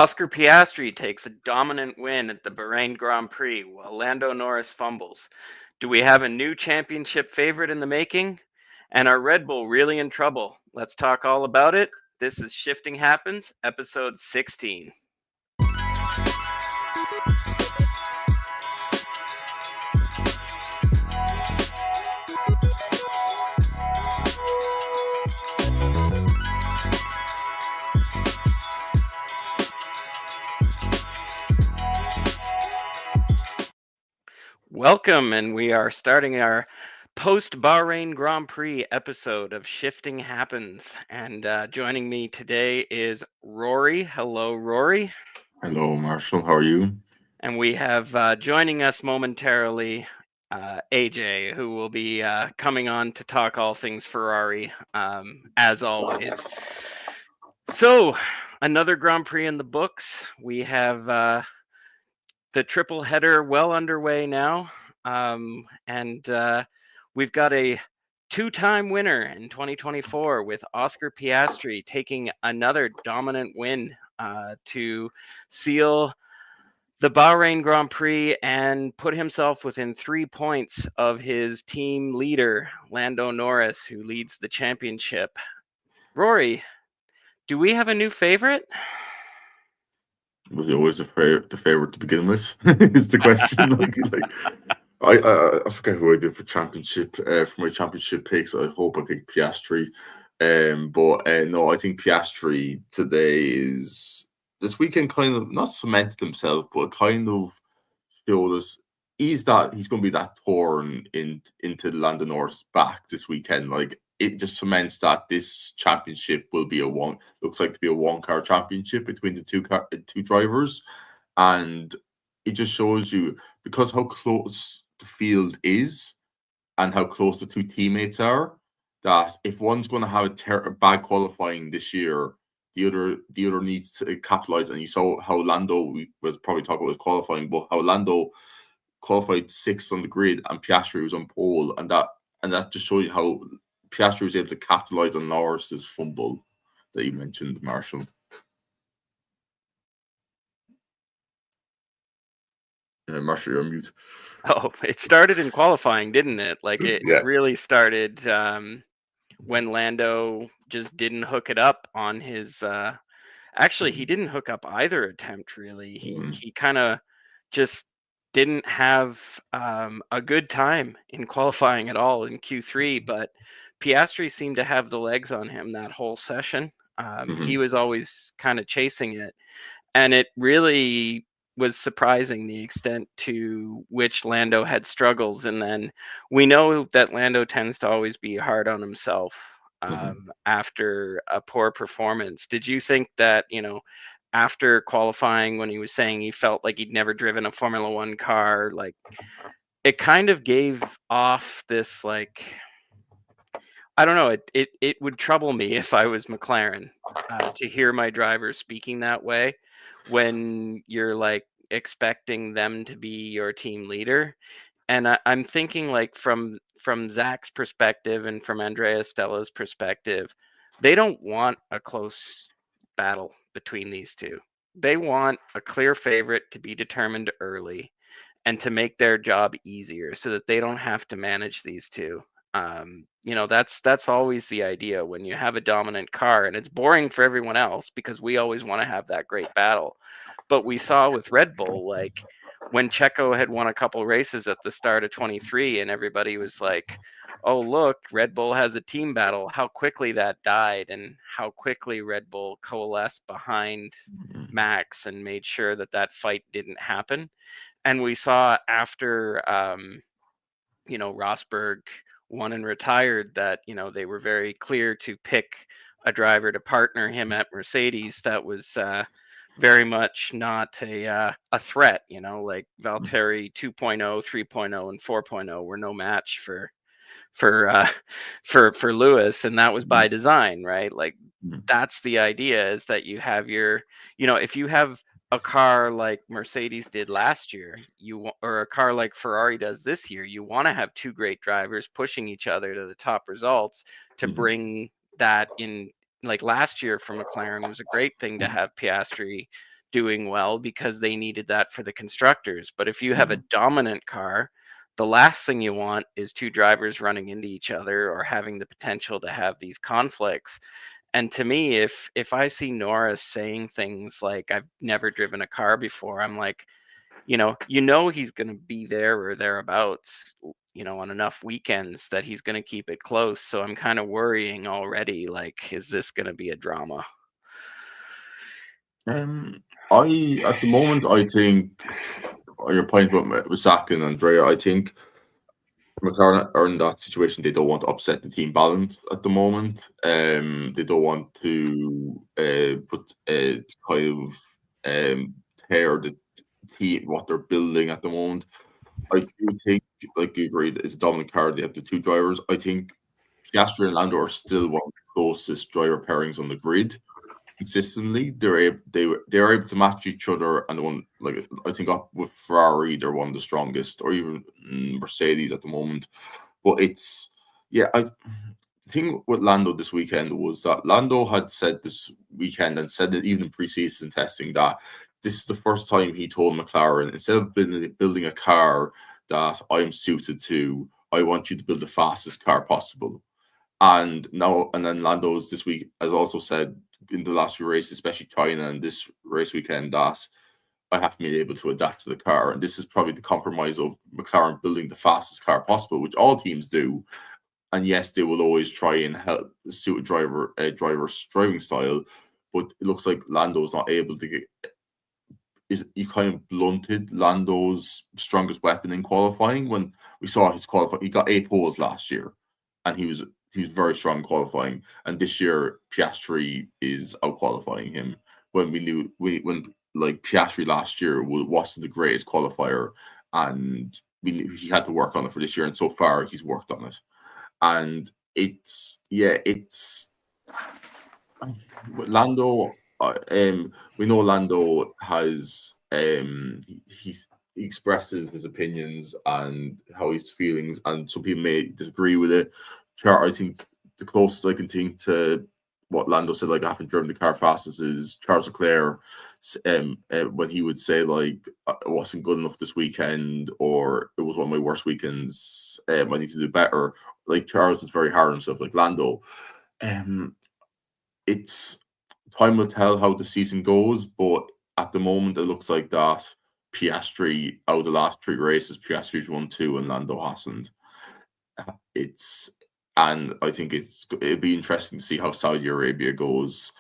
Oscar Piastri takes a dominant win at the Bahrain Grand Prix while Lando Norris fumbles. Do we have a new championship favorite in the making? And are Red Bull really in trouble? Let's talk all about it. This is Shifting Happens, episode 16. Welcome, and we are starting our post Bahrain Grand Prix episode of Shifting Happens. And joining me today is Rory. Hello, Rory. Hello, Marshall. How are you? And we have joining us momentarily AJ, who will be coming on to talk all things Ferrari, as always. So, another Grand Prix in the books. We have the triple header well underway now. And we've got a two-time winner in 2024 with Oscar Piastri taking another dominant win to seal the Bahrain Grand Prix and put himself within 3 points of his team leader, Lando Norris, who leads the championship. Rory, do we have a new favorite? Was he always the favorite to begin with? Is the question. I forget who I did for championship. For my championship picks, I hope I picked Piastri. But no, I think Piastri today is this weekend kind of not cemented himself, but kind of showed us he's going to be that thorn into Lando Norris back this weekend. Like it just cements that this championship will be looks like to be a one-car championship between the two drivers, and it just shows you because how close the field is and how close the two teammates are, that if one's going to have a bad qualifying this year, the other needs to capitalize. And you saw how Lando, we will probably talk about his qualifying, but how Lando qualified sixth on the grid and Piastri was on pole, and that just shows you how Piastri was able to capitalize on Norris's fumble that you mentioned, Marshall. Marshall, you're on mute. Oh, it started in qualifying, didn't it? Like it really started when Lando just didn't hook it up on his. Actually, he didn't hook up either attempt. Really, he kind of just didn't have a good time in qualifying at all in Q3. But Piastri seemed to have the legs on him that whole session. He was always kind of chasing it, and it really was surprising the extent to which Lando had struggles. And then we know that Lando tends to always be hard on himself after a poor performance. Did you think that, after qualifying, when he was saying he felt like he'd never driven a Formula One car, like it kind of gave off this, like, I don't know, it would trouble me if I was McLaren to hear my driver speaking that way when you're like expecting them to be your team leader. And I'm thinking, like, from Zach's perspective and from Andrea Stella's perspective, they don't want a close battle between these two. They want a clear favorite to be determined early and to make their job easier so that they don't have to manage these two. That's always the idea when you have a dominant car, and it's boring for everyone else because we always want to have that great battle. But we saw with Red Bull, like when Checo had won a couple races at the start of 23 and everybody was like, oh, look, Red Bull has a team battle, how quickly that died and how quickly Red Bull coalesced behind Max and made sure that that fight didn't happen. And we saw after, Rosberg won and retired that, they were very clear to pick a driver to partner him at Mercedes that was very much not a threat, like Valtteri 2.0, 3.0, and 4.0 were no match for Lewis, and that was by design, right? Like that's the idea, is that you have your, if you have a car like Mercedes did last year, or a car like Ferrari does this year, you want to have two great drivers pushing each other to the top results to bring that in. Like last year for McLaren was a great thing to have Piastri doing well because they needed that for the constructors. But if you have a dominant car, the last thing you want is two drivers running into each other or having the potential to have these conflicts. And to me, if I see Norris saying things like I've never driven a car before, I'm like, he's going to be there or thereabouts, on enough weekends that he's going to keep it close. So I'm kind of worrying already, like, is this going to be a drama? At the moment, I think your point about with Zach and Andrea, I think McLaren are in that situation. They don't want to upset the team balance at the moment. They don't want to put kind of tear the team what they're building at the moment. I do think, like you agreed, it's a dominant car. They have the two drivers. I think Piastri and Lando are still one of the closest driver pairings on the grid. Consistently, they're able to match each other, and one like I think up with Ferrari, they're one of the strongest, or even Mercedes at the moment. But the thing with Lando this weekend was that Lando had said this weekend and said it even in preseason testing that this is the first time he told McLaren, instead of building a car that I'm suited to, I want you to build the fastest car possible. And then Lando's this week has also said in the last few races, especially China and this race weekend, that I have to be able to adapt to the car. And this is probably the compromise of McLaren building the fastest car possible, which all teams do. And yes, they will always try and help suit a driver's driving style, but it looks like Lando's not able to get. You kind of blunted Lando's strongest weapon in qualifying when we saw his qualifying. He got 8 poles last year, and he was very strong in qualifying. And this year, Piastri is out qualifying him. When when like Piastri last year wasn't the greatest qualifier, and we knew he had to work on it for this year. And so far, he's worked on it. And it's Lando. We know Lando has he expresses his opinions and how his feelings, and some people may disagree with it. I think the closest I can think to what Lando said, like I haven't driven the car fastest, is Charles Leclerc. When he would say like it wasn't good enough this weekend, or it was one of my worst weekends, I need to do better. Like Charles is very hard on himself, like Lando. It's time will tell how the season goes, but at the moment it looks like that Piastri out of the last 3 races, Piastri's won 2 and Lando hasn't. And I think it'll be interesting to see how Saudi Arabia goes.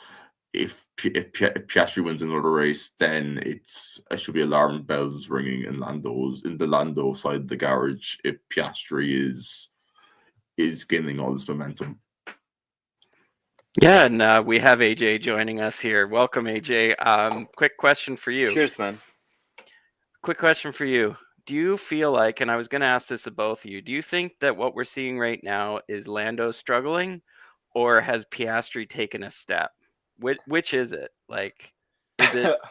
If Piastri wins another race, then it should be alarm bells ringing in the Lando side of the garage if Piastri is gaining all this momentum. Yeah, and we have AJ joining us here. Welcome, AJ. Quick question for you. Cheers, man. Quick question for you. Do you feel like, and I was going to ask this of both of you, do you think that what we're seeing right now is Lando struggling, or has Piastri taken a step? Which is it? Like,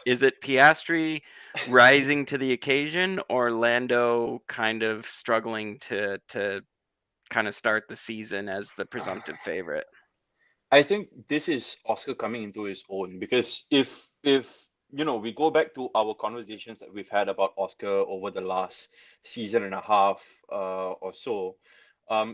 is it Piastri rising to the occasion, or Lando kind of struggling to kind of start the season as the presumptive favorite? I think this is Oscar coming into his own, because if we go back to our conversations that we've had about Oscar over the last season and a half or so,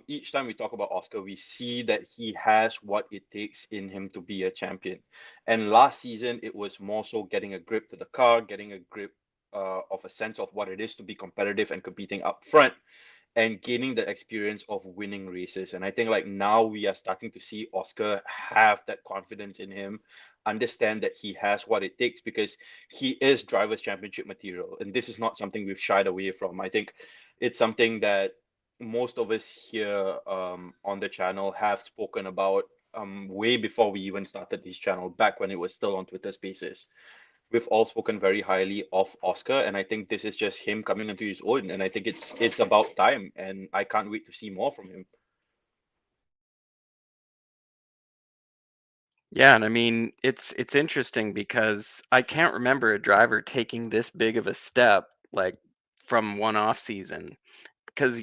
each time we talk about Oscar, we see that he has what it takes in him to be a champion. And last season, it was more so getting a grip to the car, getting a grip of a sense of what it is to be competitive and competing up front, and gaining the experience of winning races. And I think like now we are starting to see Oscar have that confidence in him, understand that he has what it takes, because he is drivers championship material. And this is not something we've shied away from. I think it's something that most of us here on the channel have spoken about way before we even started this channel, back when it was still on Twitter Spaces. We've all spoken very highly of Oscar, and I think this is just him coming into his own. And I think it's about time, and I can't wait to see more from him. Yeah, and I mean it's interesting because I can't remember a driver taking this big of a step like from one off season, because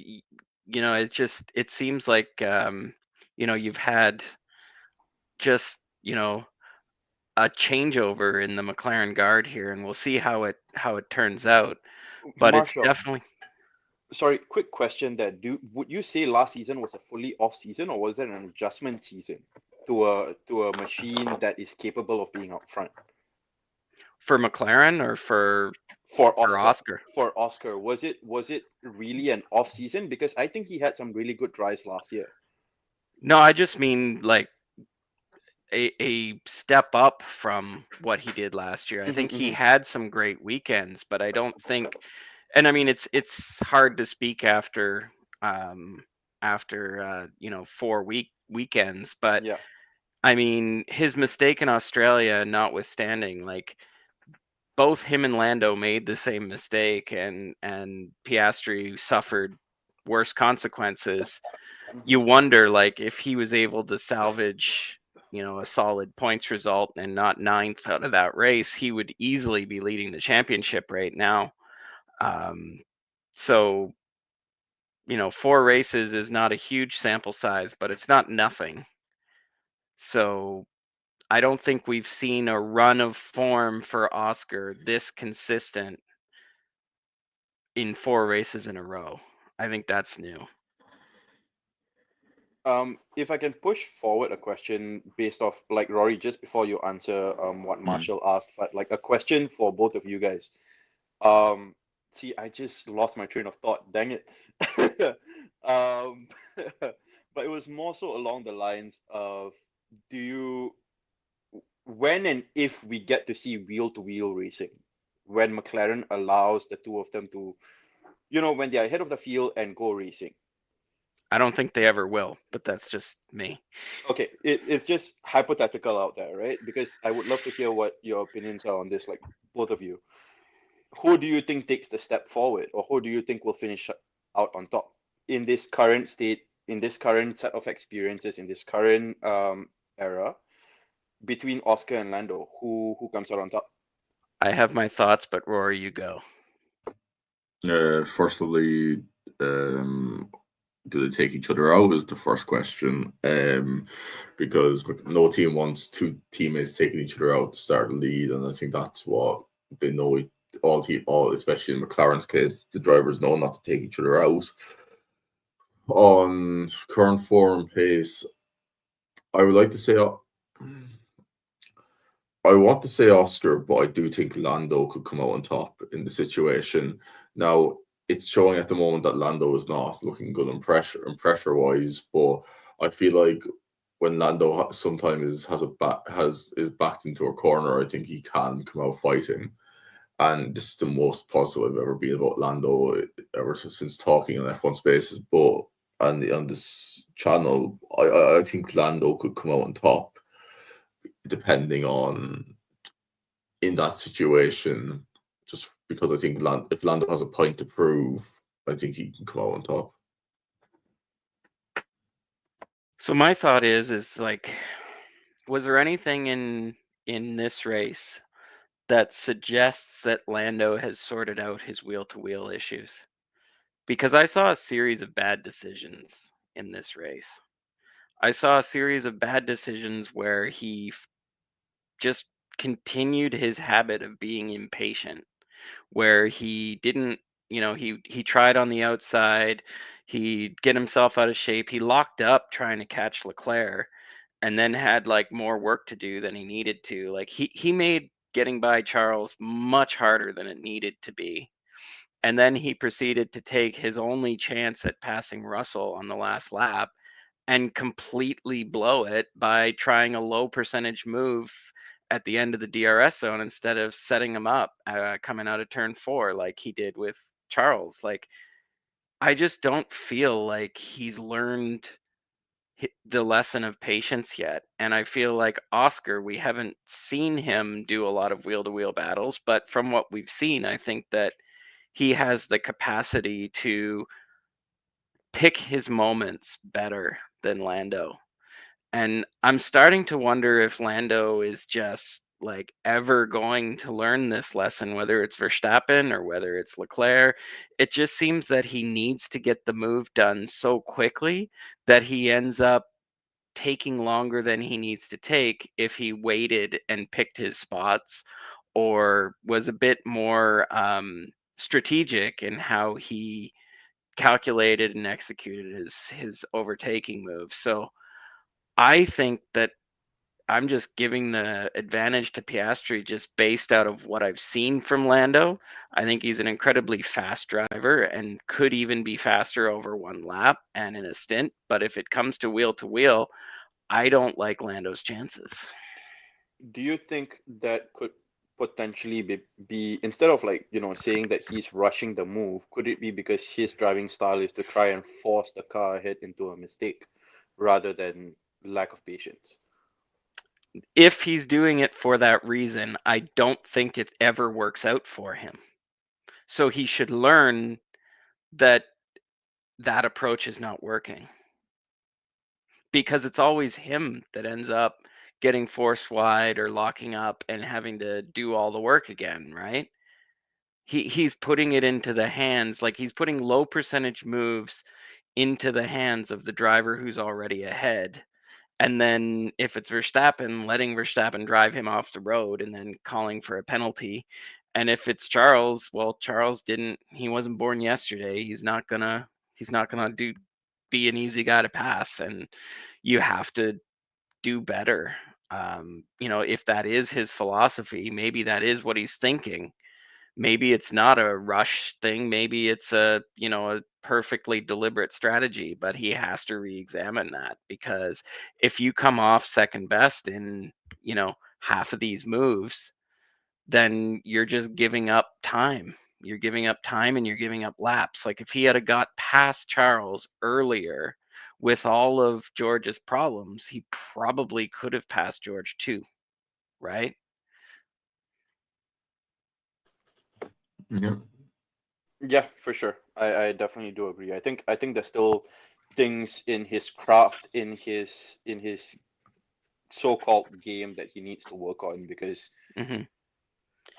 it seems like you've had just a changeover in the McLaren guard here, and we'll see how it turns out. But it's Marshall, definitely. sorry, quick question there. Would you say last season was a fully off season, or was it an adjustment season to a machine that is capable of being out front? For McLaren or for Oscar? Oscar? For Oscar, was it really an off season? Because I think he had some really good drives last year. No, I just mean like a step up from what he did last year. I think he had some great weekends, but I don't think, and I mean it's hard to speak after 4 weekends, but Yeah. I mean his mistake in Australia notwithstanding, like both him and Lando made the same mistake, and Piastri suffered worse consequences. You wonder, like, if he was able to salvage, a solid points result and not ninth out of that race, he would easily be leading the championship right now. So, 4 races is not a huge sample size, but it's not nothing. So I don't think we've seen a run of form for Oscar this consistent in 4 races in a row. I think that's new. If I can push forward a question based off, like, Rory, just before you answer what Marshall asked, but like a question for both of you guys. See, I just lost my train of thought. Dang it. um, but it was more so along the lines of, when and if we get to see wheel-to-wheel racing, when McLaren allows the two of them to, when they're ahead of the field and go racing. I don't think they ever will, but that's just me. Okay, it's just hypothetical out there, right? Because I would love to hear what your opinions are on this, like both of you. Who do you think takes the step forward, or who do you think will finish out on top in this current state, in this current set of experiences, in this current era, between Oscar and Lando? Who comes out on top? I have my thoughts, but Rory, you go. Firstly, do they take each other out is the first question, because no team wants two teammates taking each other out to start the lead, and I think that's what they know. All especially in McLaren's case, the drivers know not to take each other out. On current form pace, I would like to say, I want to say Oscar, but I do think Lando could come out on top in the situation. Now, it's showing at the moment that Lando is not looking good in pressure wise, but I feel like when Lando sometimes is backed into a corner, I think he can come out fighting. And this is the most positive I've ever been about Lando ever since talking in F1 spaces. But on this channel, I think Lando could come out on top, depending on in that situation, just because I think if Lando has a point to prove, I think he can come out on top. So my thought is like, was there anything in this race that suggests that Lando has sorted out his wheel-to-wheel issues? Because I saw a series of bad decisions in this race. I saw a series of bad decisions where he just continued his habit of being impatient, where he didn't, he tried on the outside, he'd get himself out of shape, he locked up trying to catch Leclerc, and then had like more work to do than he needed to. Like he made getting by Charles much harder than it needed to be. And then he proceeded to take his only chance at passing Russell on the last lap and completely blow it by trying a low percentage move at the end of the DRS zone instead of setting him up coming out of turn 4 like he did with Charles. Like, I just don't feel like he's learned the lesson of patience yet. And I feel like Oscar, we haven't seen him do a lot of wheel to wheel battles, but from what we've seen, I think that he has the capacity to pick his moments better than Lando. And I'm starting to wonder if Lando is just like ever going to learn this lesson, whether it's Verstappen or whether it's Leclerc. It just seems that he needs to get the move done so quickly that he ends up taking longer than he needs to take if he waited and picked his spots, or was a bit more strategic in how he calculated and executed his overtaking move. So I think that I'm just giving the advantage to Piastri just based out of what I've seen from Lando. I think he's an incredibly fast driver and could even be faster over one lap and in a stint. But if it comes to wheel, I don't like Lando's chances. Do you think that could potentially be instead of like, saying that he's rushing the move, could it be because his driving style is to try and force the car ahead into a mistake rather than lack of patience? If he's doing it for that reason, I don't think it ever works out for him. So he should learn that that approach is not working, because it's always him that ends up getting forced wide or locking up and having to do all the work again, right? He's putting it into the hands, like he's putting low percentage moves into the hands of the driver who's already ahead. And then if it's Verstappen, letting Verstappen drive him off the road and then calling for a penalty. And if it's Charles, well, he wasn't born yesterday. He's not gonna be an easy guy to pass, and you have to do better. If that is his philosophy, maybe that is what he's thinking. Maybe it's not a rush thing. Maybe it's a perfectly deliberate strategy, but he has to re-examine that, because if you come off second best in, half of these moves, then you're just giving up time. You're giving up time and you're giving up laps. Like if he had got past Charles earlier with all of George's problems, he probably could have passed George too, right? Yeah. Yeah, for sure. I definitely do agree. I think there's still things in his craft, in his so-called game that he needs to work on, because hmm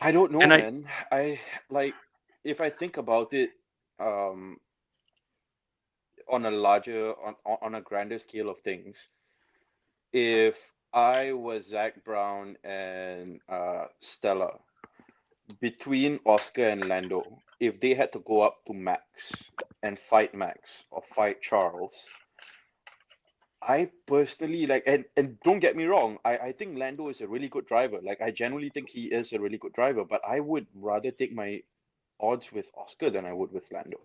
I don't know, And man. I like, if I think about it, um, on a larger, on a grander scale of things, if I was Zach Brown and Stella, between Oscar and Lando, if they had to go up to Max and fight Max or fight Charles, I personally like, and don't get me wrong, I think Lando is a really good driver. Like, I genuinely think he is a really good driver, but I would rather take my odds with Oscar than I would with Lando.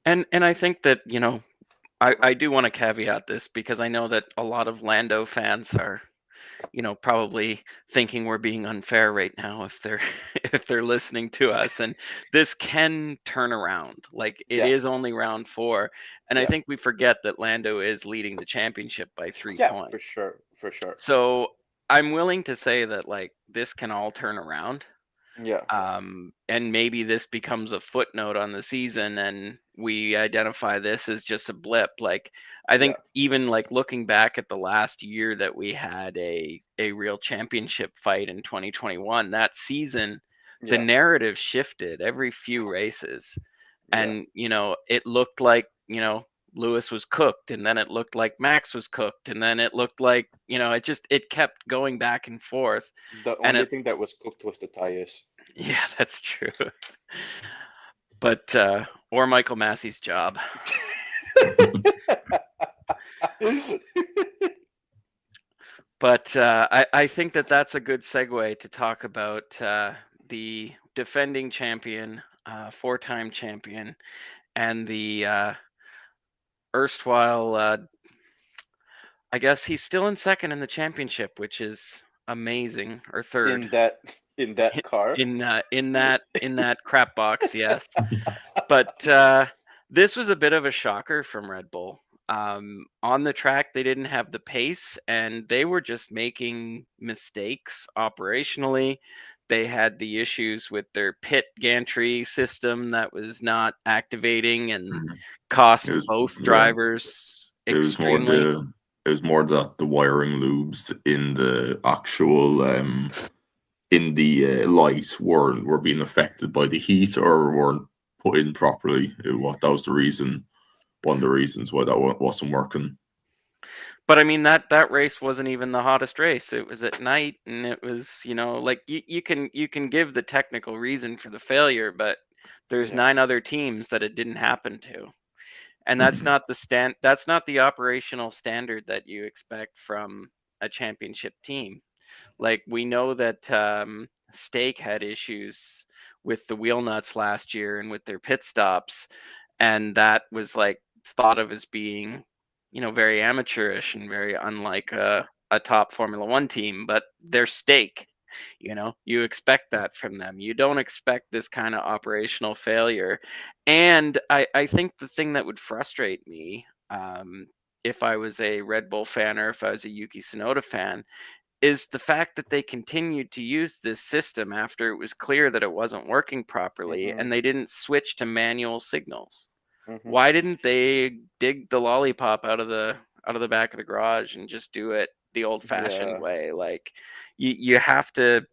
and I think that, I do want to caveat this, because I know that a lot of Lando fans are, probably thinking we're being unfair right now if they're if they're listening to us. And this can turn around. Like it Yeah, is only round 4, and I yeah, think we forget that Lando is leading the championship by 3 yeah, for points. sure, for sure. So I'm willing to say that like this can all turn around. Yeah, And maybe this becomes a footnote on the season and we identify this as just a blip. Like I yeah, think even like looking back at the last year that we had a real championship fight in 2021, that season the yeah, narrative shifted every few races. yeah. And it looked like Lewis was cooked, and then it looked like Max was cooked, and then it looked like it kept going back and forth. The And only thing that was cooked was the tires. yeah, that's true. But or Michael Massey's job. But I think that that's a good segue to talk about the defending champion, 4-time champion, and the erstwhile. I guess he's still in second in the championship, which is amazing, or third in that in that car. in that crap box. Yes. But this was a bit of a shocker from Red Bull. On the track, they didn't have the pace, and they were just making mistakes operationally. They had the issues with their pit gantry system that was not activating and Mhm. cost It was both yeah. drivers It was more extremely. that the wiring loops in the actual in the lights were being affected by the heat or weren't put in properly. What that was the reason one of the reasons why that wasn't working. But I mean that race wasn't even the hottest race. It was at night, and it was, like you can give the technical reason for the failure, but there's 9 other teams that it didn't happen to. And that's not the operational standard that you expect from a championship team. Like, we know that Stake had issues with the wheel nuts last year and with their pit stops, and that was like thought of as being, very amateurish and very unlike a top Formula One team. But they're Stake. You expect that from them. You don't expect this kind of operational failure. And I think the thing that would frustrate me, if I was a Red Bull fan or if I was a Yuki Tsunoda fan, is the fact that they continued to use this system after it was clear that it wasn't working properly, and they didn't switch to manual signals. Why didn't they dig the lollipop out of the back of the garage and just do it the old-fashioned way? Like, you have to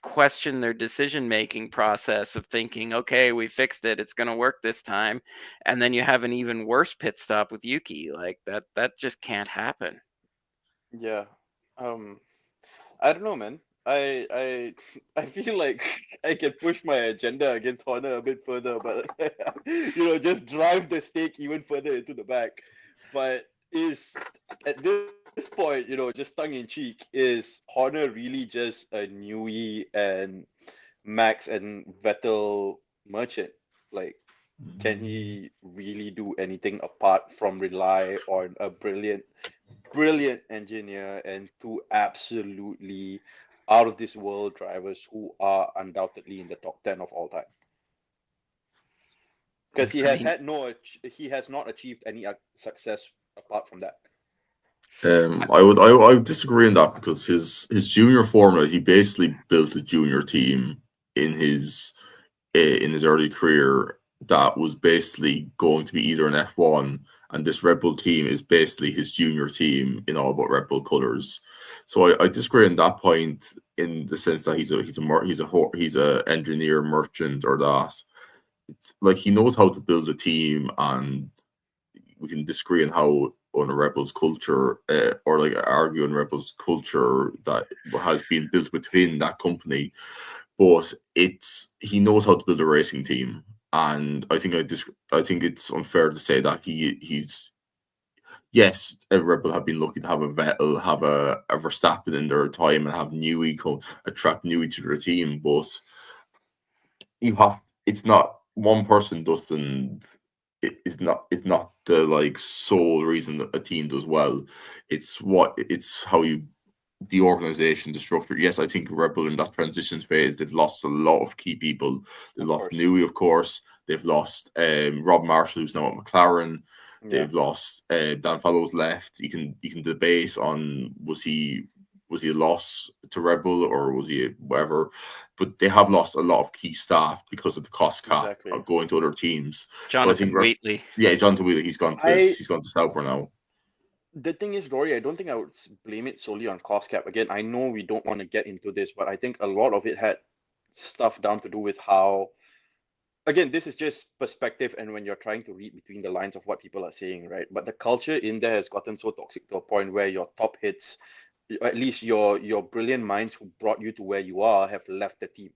question their decision-making process of thinking, okay, we fixed it, it's going to work this time, and then you have an even worse pit stop with Yuki. Like, that just can't happen. Yeah. I don't know, man. I feel like I can push my agenda against Horner a bit further, but just drive the stake even further into the back. But at this point, just tongue in cheek, is Horner really just a Newey and Max and Vettel merchant? Like, can he really do anything apart from rely on a brilliant engineer and 2 absolutely out of this world drivers who are undoubtedly in the top 10 of all time? Because he has not achieved any success apart from that. I would disagree on that, because his junior formula, he basically built a junior team in his early career that was basically going to be either an F1, and this Red Bull team is basically his junior team in all but Red Bull colors. So I disagree on that point, in the sense that he's a engineer merchant, or that. It's like, he knows how to build a team, and we can disagree on how on a Red Bull's culture, or like argue on Red Bull's culture that has been built within that company. But he knows how to build a racing team, and I think it's unfair to say that he's yes, Red Bull have been lucky to have a Vettel, have a Verstappen in their time, and have Newey attract Newey to their team. But it's not one person doesn't. It's not the like sole reason that a team does well. It's how the organization, the structure. Yes, I think Red Bull in that transition phase, they've lost a lot of key people. They lost Newey, of course. They've lost Rob Marshall, who's now at McLaren. They've lost Dan Fallows left. You can debate on was he a loss to Red Bull, or was he whatever, but they have lost a lot of key staff because of the cost cap of going to other teams. Jonathan Wheatley. Yeah, Jonathan Wheatley. He's gone to Sauber now. The thing is, Rory, I don't think I would blame it solely on cost cap. Again, I know we don't want to get into this, but I think a lot of it had stuff down to do with how, again, this is just perspective, and when you're trying to read between the lines of what people are saying, right? But the culture in there has gotten so toxic to a point where your top hits, at least your brilliant minds who brought you to where you are, have left the team.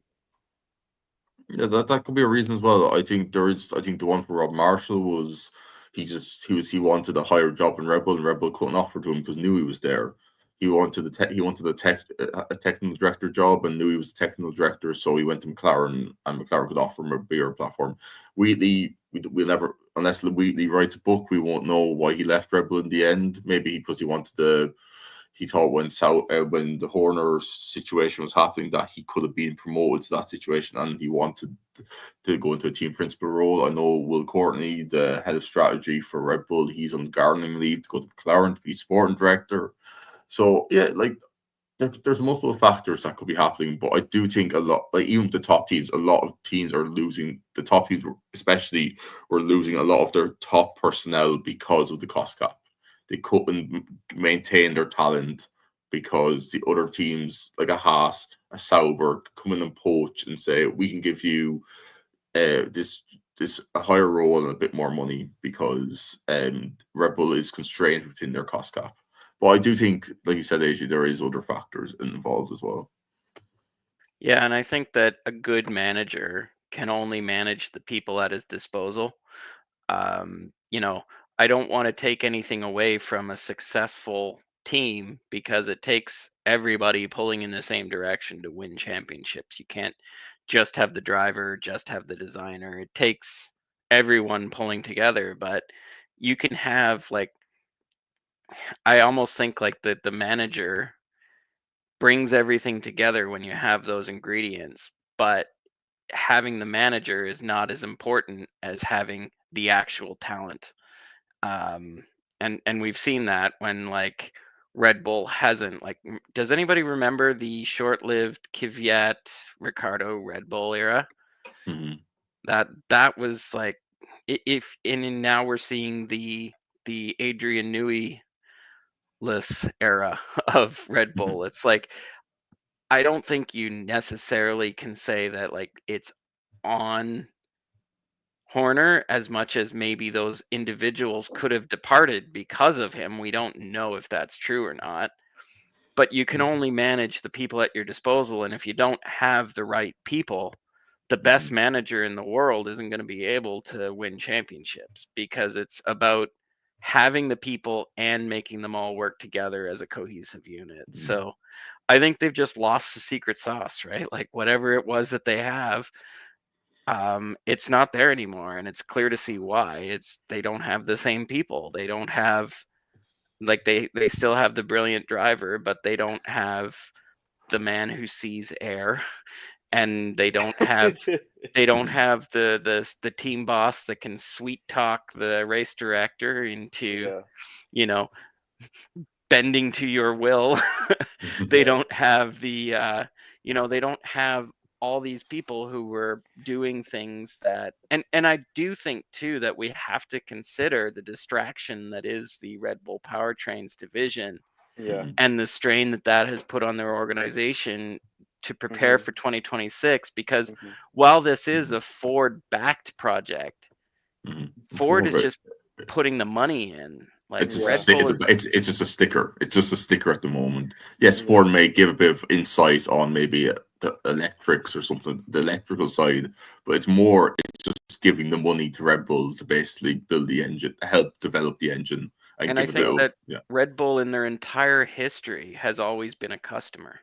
Yeah, that could be a reason as well. I think the one for Rob Marshall was he wanted a higher job in Red Bull, and Red Bull couldn't offer to him because Newey was there. He wanted a technical director job, and Newey was the technical director, so he went to McLaren, and McLaren could offer him a bigger platform. Wheatley, we'll never, unless Wheatley writes a book, we won't know why he left Red Bull in the end. Maybe because he thought when the Horner situation was happening that he could have been promoted to that situation, and he wanted to go into a team principal role. I know Will Courtney, the head of strategy for Red Bull, he's on gardening leave to go to McLaren to be sporting director. So yeah, like there's multiple factors that could be happening, but I do think a lot, like even the top teams, a lot of teams are losing. The top teams, especially, were losing a lot of their top personnel because of the cost cap. They couldn't maintain their talent because the other teams, like a Haas, a Sauber, come in and poach and say, we can give you this there's a higher role and a bit more money because Red Bull is constrained within their cost cap. But I do think, like you said, AJ, there is other factors involved as well. Yeah, and I think that a good manager can only manage the people at his disposal. You know, I don't want to take anything away from a successful team because it takes everybody pulling in the same direction to win championships. You can't just have the driver, just have the designer. It takes everyone pulling together, but you can have like I almost think like the manager brings everything together when you have those ingredients, but having the manager is not as important as having the actual talent. Um, and we've seen that when like Red Bull hasn't like. Does anybody remember the short-lived Kvyat Ricardo Red Bull era? Mm-hmm. That was like if and now we're seeing the Adrian Newey-less era of Red Bull. It's like I don't think you necessarily can say that like it's on Horner as much as maybe those individuals could have departed because of him. We don't know if that's true or not. But you can only manage the people at your disposal. And if you don't have the right people, the best manager in the world isn't going to be able to win championships because it's about having the people and making them all work together as a cohesive unit. So I think they've just lost the secret sauce, right? Like whatever it was that they have, it's not there anymore, and it's clear to see why. It's they don't have the same people. They don't have like they still have the brilliant driver, but they don't have the man who sees air, and they don't have the team boss that can sweet talk the race director into you know bending to your will. They don't have the they don't have all these people who were doing things that and I do think too that we have to consider the distraction that is the Red Bull Powertrains division and the strain that that has put on their organization to prepare for 2026 because while this is a Ford backed project, Ford is just putting the money in. Like It's just Red Bull is, it's just a sticker. It's just a sticker at the moment. Yes, Ford may give a bit of insight on maybe the electrics or something, the electrical side, but it's just giving the money to Red Bull to basically build the engine, help develop the engine, and and I give a bit think of that Red Bull in their entire history has always been a customer.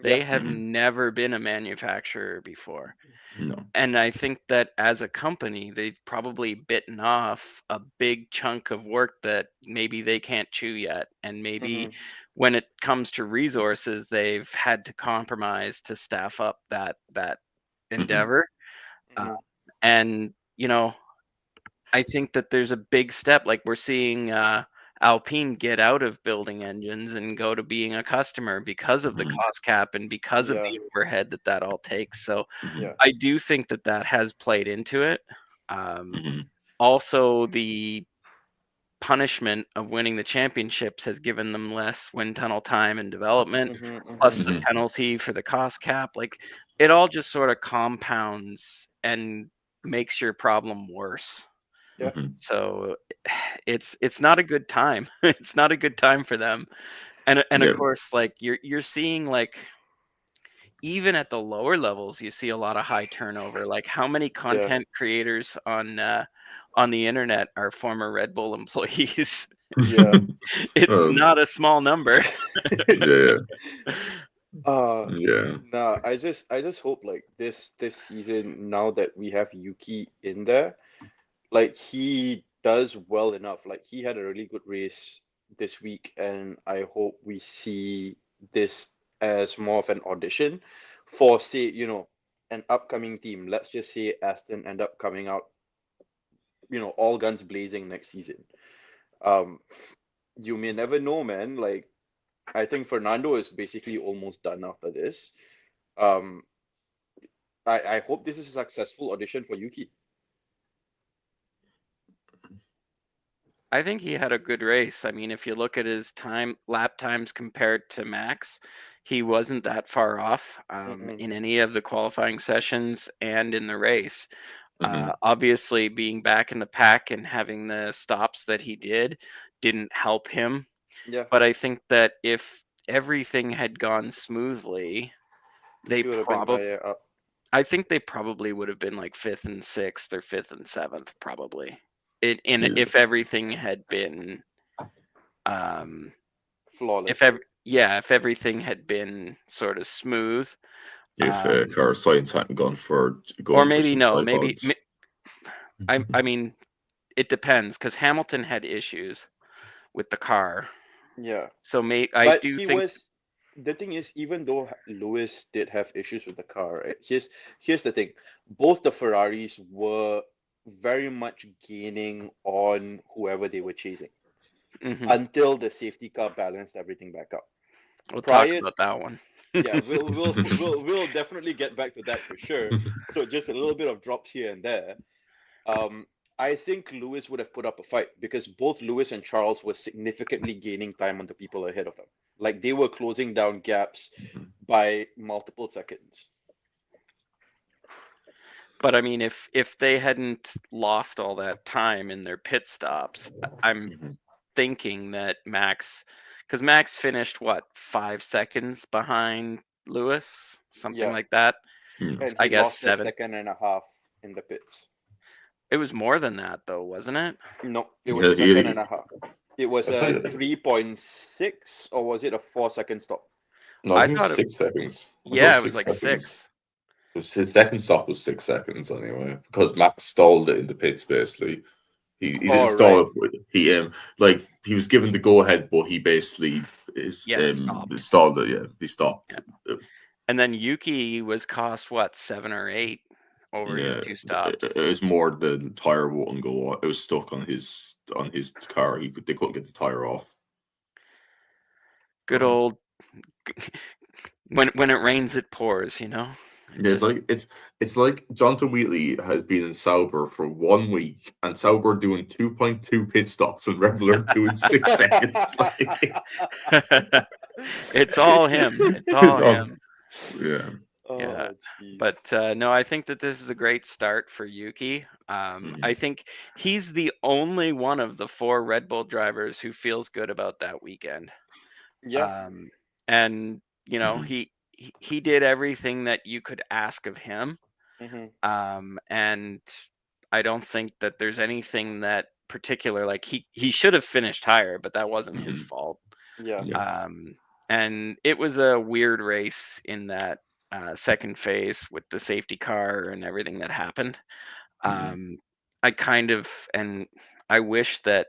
They have never been a manufacturer before. No. And I think that as a company, they've probably bitten off a big chunk of work that maybe they can't chew yet. And maybe when it comes to resources, they've had to compromise to staff up that endeavor. And I think that there's a big step. Like we're seeing Alpine get out of building engines and go to being a customer because of the cost cap and because of the overhead that all takes. So I do think that that has played into it. Also, the punishment of winning the championships has given them less wind tunnel time and development, plus the penalty for the cost cap. Like it all just sort of compounds and makes your problem worse. So it's not a good time. It's not a good time for them. And of course, like you're seeing like even at the lower levels, you see a lot of high turnover. Like how many content creators on the internet are former Red Bull employees? It's not a small number. Nah, I just hope like this season now that we have Yuki in there, like he does well enough. Like he had a really good race this week, and I hope we see this as more of an audition for, say, an upcoming team. Let's just say Aston end up coming out, all guns blazing next season. You may never know, man. Like I think Fernando is basically almost done after this. Um, I hope this is a successful audition for Yuki. I think he had a good race. I mean, if you look at his lap times compared to Max, he wasn't that far off in any of the qualifying sessions and in the race. Obviously, being back in the pack and having the stops that he didn't help him. Yeah. But I think that if everything had gone smoothly, they He would have been probably, higher up. I think they probably would have been like 5th and 6th or 5th and 7th, probably. If everything had been, Flawless. if everything had been sort of smooth. If car science hadn't gone for Or maybe some no, tripods. I mean, it depends because Hamilton had issues with the car. Yeah. So But I do he think was. The thing is, even though Lewis did have issues with the car, right? Here's the thing. Both the Ferraris were very much gaining on whoever they were chasing until the safety car balanced everything back up. We'll talk about that one. Yeah, we'll definitely get back to that for sure. So just a little bit of drops here and there. I think Lewis would have put up a fight because both Lewis and Charles were significantly gaining time on the people ahead of them. Like they were closing down gaps by multiple seconds. But I mean, if they hadn't lost all that time in their pit stops, I'm thinking that because Max finished what 5 seconds behind Lewis, something like that. And I he guess lost 7. a second and a half in the pits. It was more than that though, wasn't it? No, it was a second and a half. It was a 3.6 or was it a 4-second stop? No, I think it was 6 seconds. Yeah, it was like 6. His second stop was 6 seconds anyway, because Max stalled it in the pits basically. He didn't stall it. He was given the go ahead, but he basically stalled it. Yeah, he stopped. Yeah. And then Yuki was cost what 7 or 8 over his 2 stops. It was more the tire wouldn't go. It was stuck on his car. They couldn't get the tire off. Good old when it rains it pours, you know. Yeah, it's like Jonathan Wheatley has been in Sauber for 1 week, and Sauber doing 2.2 pit stops, and Red Bull are doing 6 seconds. It's all him. It's all him. Yeah. Yeah. But no, I think that this is a great start for Yuki. I think he's the only one of the 4 Red Bull drivers who feels good about that weekend. Yeah. And you know, he did everything that you could ask of him. And I don't think that there's anything that particular, like he should have finished higher, but that wasn't his fault. Yeah. And it was a weird race in that second phase with the safety car and everything that happened. I wish that,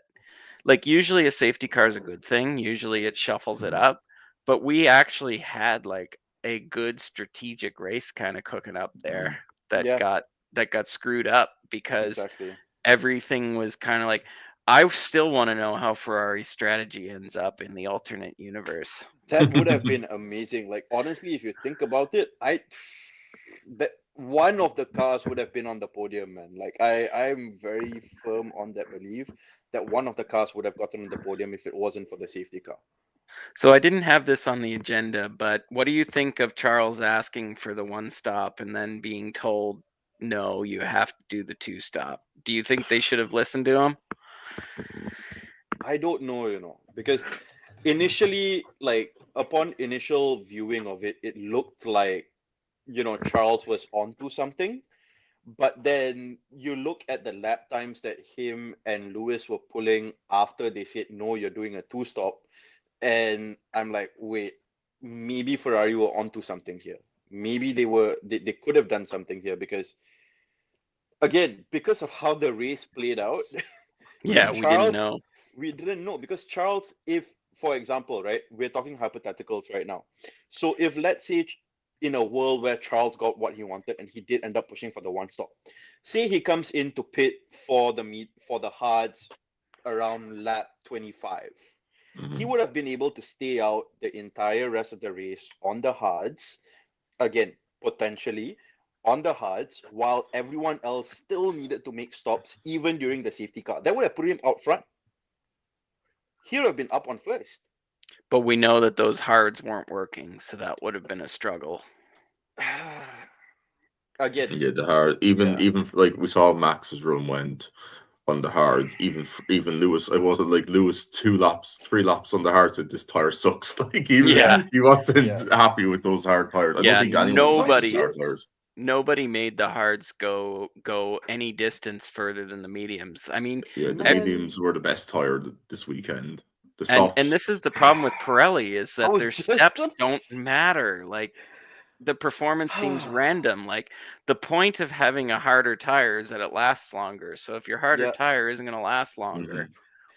like, usually a safety car is a good thing. Usually it shuffles it up, but we actually had like a good strategic race kind of cooking up there that got screwed up because everything was kind of like, I still want to know how Ferrari's strategy ends up in the alternate universe. That would have been amazing. Like honestly, if you think about it, that one of the cars would have been on the podium, man. Like I'm very firm on that belief that one of the cars would have gotten on the podium if it wasn't for the safety car. So I didn't have this on the agenda, but what do you think of Charles asking for the 1 stop and then being told, no, you have to do the 2 stop? Do you think they should have listened to him? I don't know, because initially, like upon initial viewing of it, it looked like, Charles was onto something. But then you look at the lap times that him and Lewis were pulling after they said, no, you're doing a 2 stop. And I'm like, wait, maybe Ferrari were onto something here. Maybe they could have done something here because, again, because of how the race played out. Yeah, we didn't know. We didn't know because Charles, if, for example, right, we're talking hypotheticals right now. So if, let's say, in a world where Charles got what he wanted and he did end up pushing for the 1 stop, say he comes into pit for the hards around lap 25. He would have been able to stay out the entire rest of the race on the hards, again, potentially on the hards, while everyone else still needed to make stops even during the safety car. That would have put him out front. He would have been up on first. But we know that those hards weren't working, so that would have been a struggle. Again, Yeah, the hard. Even like we saw Max's run went on the hards. Even Lewis, it wasn't like Lewis 3 laps on the hard said this tire sucks. Like he wasn't happy with those hard tires. I don't think anyone was happy with hard tires. Nobody made the hards go any distance further than the mediums. I mean, the mediums were the best tire this weekend. The softs, and this is the problem with Pirelli is that their steps don't matter. Like the performance seems random. Like the point of having a harder tire is that it lasts longer. So if your harder tire isn't going to last longer,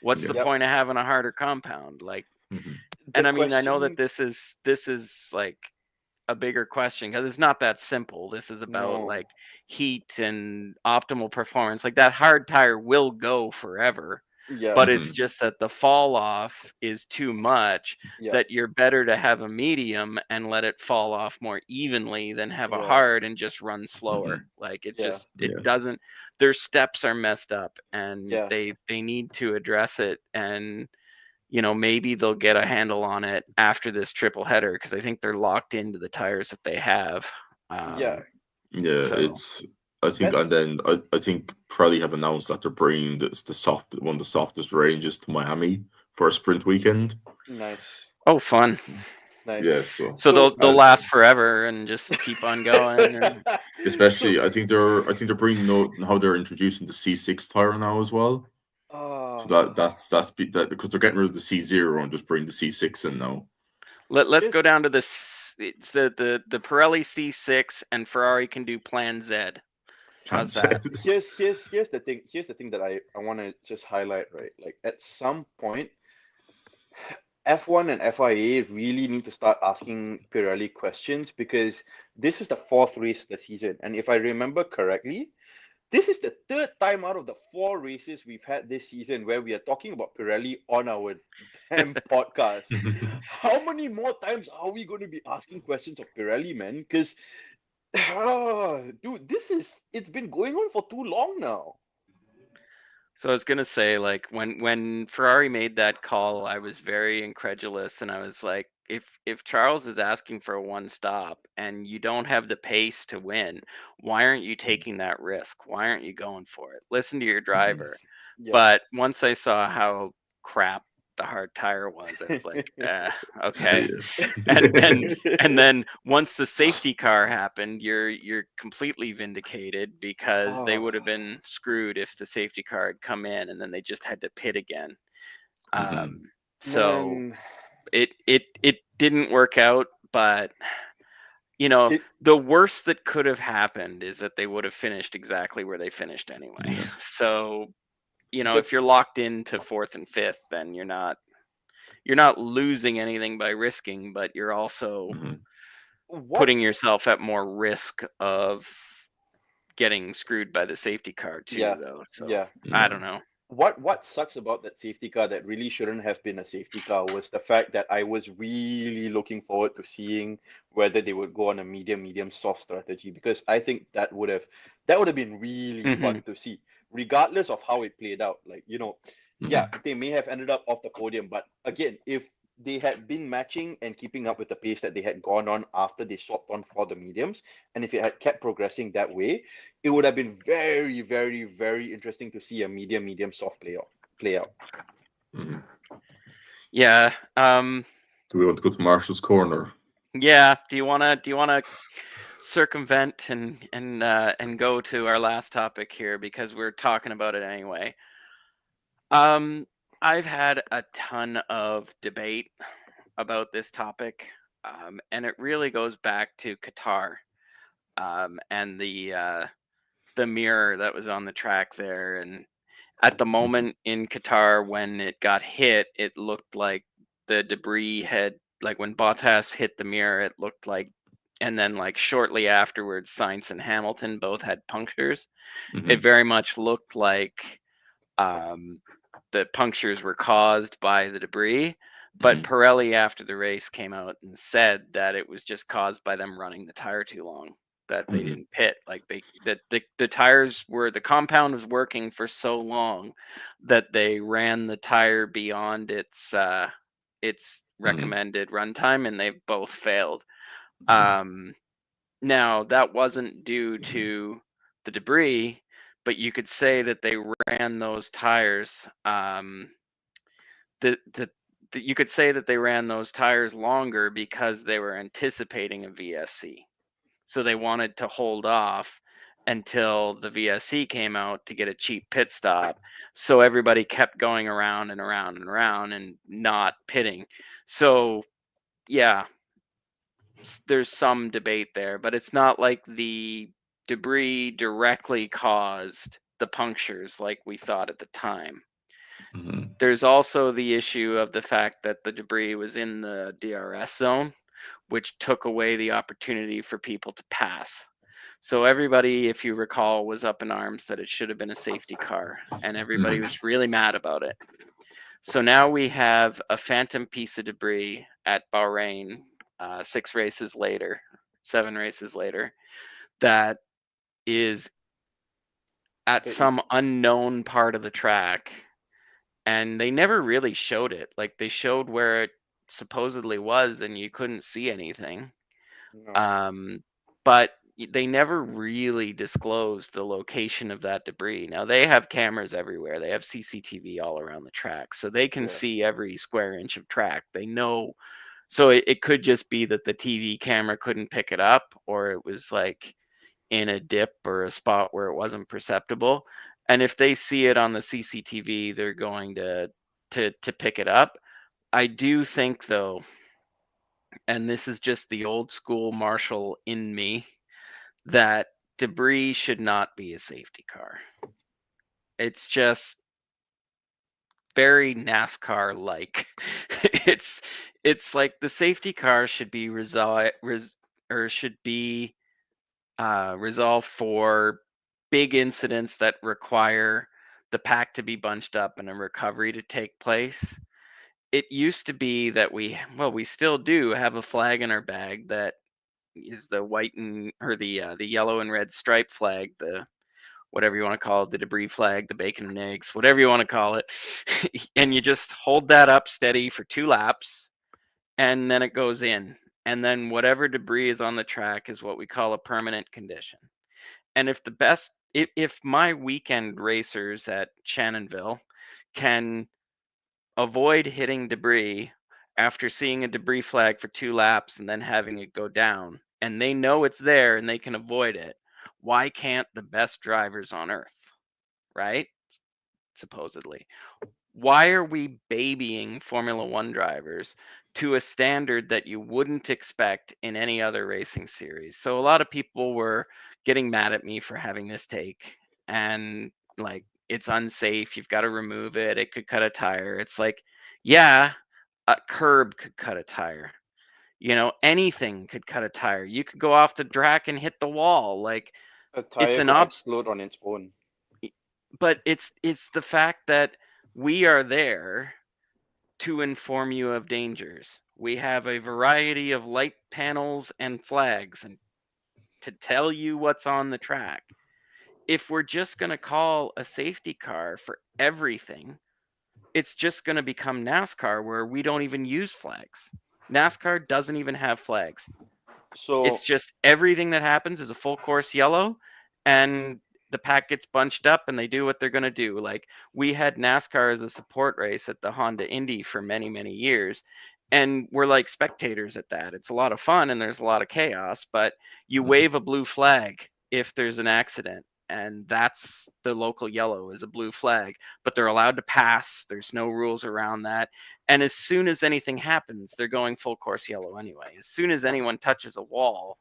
what's the point of having a harder compound? Like, and I mean, I know that this is like a bigger question because it's not that simple. This is about like heat and optimal performance. Like that hard tire will go forever. But it's just that the fall off is too much, that you're better to have a medium and let it fall off more evenly than have a hard and just run slower. Like it just it doesn't, their steps are messed up and they need to address it. And maybe they'll get a handle on it after this triple header because I think they're locked into the tires that they have. It's I think, and then I think Pirelli have announced that they're bringing one of the softest ranges to Miami for a sprint weekend. Nice. Oh, fun. Nice. Yeah, so they'll last forever and just keep on going. Especially, I think they're bringing how they're introducing the C6 tire now as well. So that's because they're getting rid of the C0 and just bring the C6 in now. Let's go down to this. It's the Pirelli C6 and Ferrari can do Plan Z. How's that? Here's the thing. Here's the thing that I want to just highlight, right? Like at some point, F1 and FIA really need to start asking Pirelli questions because this is the 4th race of the season, and if I remember correctly, this is the 3rd time out of the 4 races we've had this season where we are talking about Pirelli on our damn podcast. How many more times are we going to be asking questions of Pirelli, man? Because dude, it's been going on for too long now. So I was gonna say, like, when Ferrari made that call, I was very incredulous, and I was like, if Charles is asking for a one stop and you don't have the pace to win, why aren't you taking that risk? Why aren't you going for it? Listen to your driver. But once I saw how crap the hard tire was, I was like, okay. And then once the safety car happened, you're completely vindicated because they would have been screwed if the safety car had come in and then they just had to pit again. So it didn't work out, but the worst that could have happened is that they would have finished exactly where they finished anyway. So if you're locked into 4th and 5th, then you're not losing anything by risking, but you're also putting yourself at more risk of getting screwed by the safety car too, though. So I don't know. What sucks about that safety car that really shouldn't have been a safety car was the fact that I was really looking forward to seeing whether they would go on a medium soft strategy, because I think that would have been really fun to see, regardless of how it played out. Like, they may have ended up off the podium, but again, if they had been matching and keeping up with the pace that they had gone on after they swapped on for the mediums, and if it had kept progressing that way, it would have been very, very, very interesting to see a medium soft play out. Yeah. Do we want to go to Marshall's corner? Yeah. Do you wanna circumvent and go to our last topic here because we're talking about it anyway? I've had a ton of debate about this topic, and it really goes back to Qatar, and the mirror that was on the track there. And at the moment in Qatar, when it got hit, it looked like the debris had, like when Bottas hit the mirror, it looked like, and then like shortly afterwards, Sainz and Hamilton both had punctures. It very much looked like the punctures were caused by the debris, but Pirelli after the race came out and said that it was just caused by them running the tire too long, that they didn't pit. Like the tires were, the compound was working for so long that they ran the tire beyond its recommended runtime, and they both failed. Now, that wasn't due to the debris, but you could say that they ran those tires. You could say that they ran those tires longer because they were anticipating a VSC. So they wanted to hold off until the VSC came out to get a cheap pit stop. So everybody kept going around and around and around and not pitting. So yeah, there's some debate there, but it's not like the debris directly caused the punctures like we thought at the time. There's also the issue of the fact that the debris was in the DRS zone, which took away the opportunity for people to pass. So everybody, if you recall, was up in arms that it should have been a safety car, and everybody was really mad about it. So now we have a phantom piece of debris at Bahrain 7 races later, that is at some unknown part of the track, and they never really showed it. Like, they showed where it supposedly was, and you couldn't see anything. No. But they never really disclosed the location of that debris. Now, they have cameras everywhere. They have CCTV all around the track, so they can see every square inch of track. They know. So it could just be that the TV camera couldn't pick it up, or it was like in a dip or a spot where it wasn't perceptible. And if they see it on the CCTV, they're going to pick it up. I do think, though, and this is just the old school marshal in me, that debris should not be a safety car. It's just very NASCAR like. it's like the safety car should be resolved for big incidents that require the pack to be bunched up and a recovery to take place. It used to be that we still do have a flag in our bag that is the white or the yellow and red stripe flag, the whatever you want to call it, the debris flag, the bacon and eggs, whatever you want to call it. And you just hold that up steady for 2 laps, and then it goes in. And then whatever debris is on the track is what we call a permanent condition. And if my weekend racers at Shannonville can avoid hitting debris after seeing a debris flag for 2 laps and then having it go down, and they know it's there and they can avoid it, why can't the best drivers on earth, right? Supposedly. Why are we babying Formula One drivers to a standard that you wouldn't expect in any other racing series? So a lot of people were getting mad at me for having this take, and like, it's unsafe, you've got to remove it, it could cut a tire. It's like, yeah, a curb could cut a tire. Anything could cut a tire. You could go off the track and hit the wall. Like, A it's tire an could explode on its own. but it's the fact that we are there to inform you of dangers. We have a variety of light panels and flags and to tell you what's on the track. If we're just going to call a safety car for everything, it's just going to become NASCAR, where we don't even use flags. NASCAR doesn't even have flags. So It's just everything that happens is a full course yellow, and the pack gets bunched up and they do what they're going to do. Like, we had NASCAR as a support race at the Honda Indy for many, many years. And we're like spectators at that. It's a lot of fun and there's a lot of chaos, but you wave a blue flag if there's an accident. And that's the local yellow, is a blue flag, but they're allowed to pass. There's no rules around that. And as soon as anything happens, they're going full course yellow anyway. As soon as anyone touches a wall,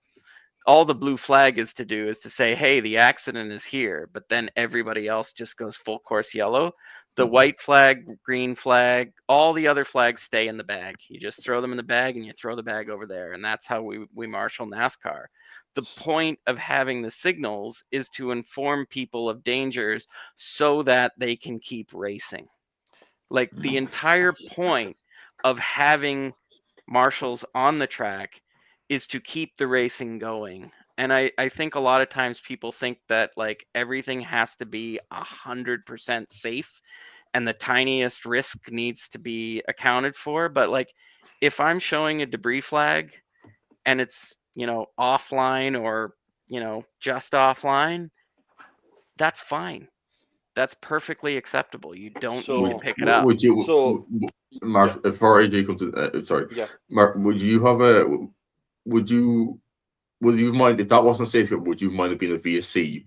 all the blue flag is to do is to say, hey, the accident is here, but then everybody else just goes full course yellow. The white flag, green flag, all the other flags stay in the bag. You just throw them in the bag and you throw the bag over there. And that's how we marshal NASCAR. The point of having the signals is to inform people of dangers so that they can keep racing. Like, the entire point of having marshals on the track is to keep the racing going. And I think a lot of times people think that, like, everything has to be 100% safe and the tiniest risk needs to be accounted for. But like, if I'm showing a debris flag and it's offline or, just offline, that's fine. That's perfectly acceptable. You don't need to pick it up. Would you, So Mark, yeah, before AJ comes in, sorry, yeah. Mark, would you mind if that wasn't safe? Would you mind it being a VSC?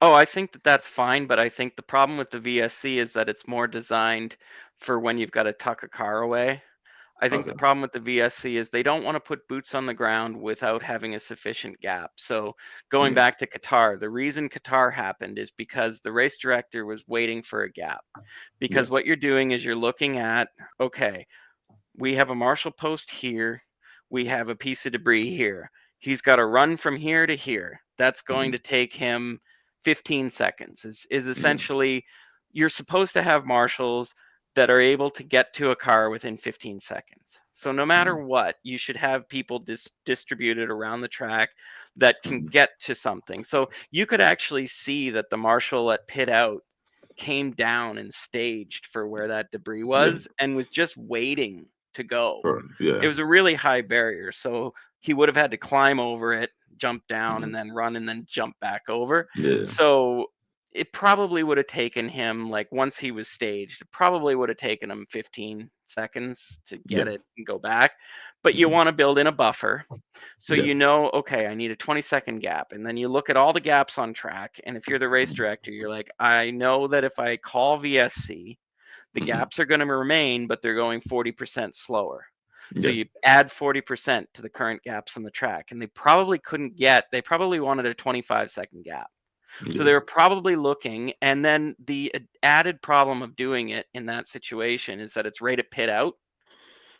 Oh, I think that that's fine, but I think the problem with the VSC is that it's more designed for when you've got to tuck a car away. I think Okay. the problem with the VSC is they don't want to put boots on the ground without having a sufficient gap. So going back to Qatar, the reason Qatar happened is because the race director was waiting for a gap. Because what you're doing is you're looking at, okay, we have a marshal post here, we have a piece of debris here. He's got to run from here to here. That's going to take him 15 seconds. Is essentially, you're supposed to have marshals that are able to get to a car within 15 seconds. So no matter what, you should have people distributed around the track that can get to something. So you could actually see that the marshal at pit out came down and staged for where that debris was and was just waiting to go. Yeah. It was a really high barrier, so he would have had to climb over it, jump down, and then run and then jump back over. Yeah. So it probably would have taken him, like once he was staged, it probably would have taken him 15 seconds to get it and go back. But you want to build in a buffer. So okay, I need a 20-second gap. And then you look at all the gaps on track. And if you're the race director, you're like, I know that if I call VSC, the gaps are going to remain, but they're going 40% slower. So you add 40% to the current gaps on the track. And they probably wanted a 25-second gap. So they were probably looking, and then the added problem of doing it in that situation is that it's right at pit out.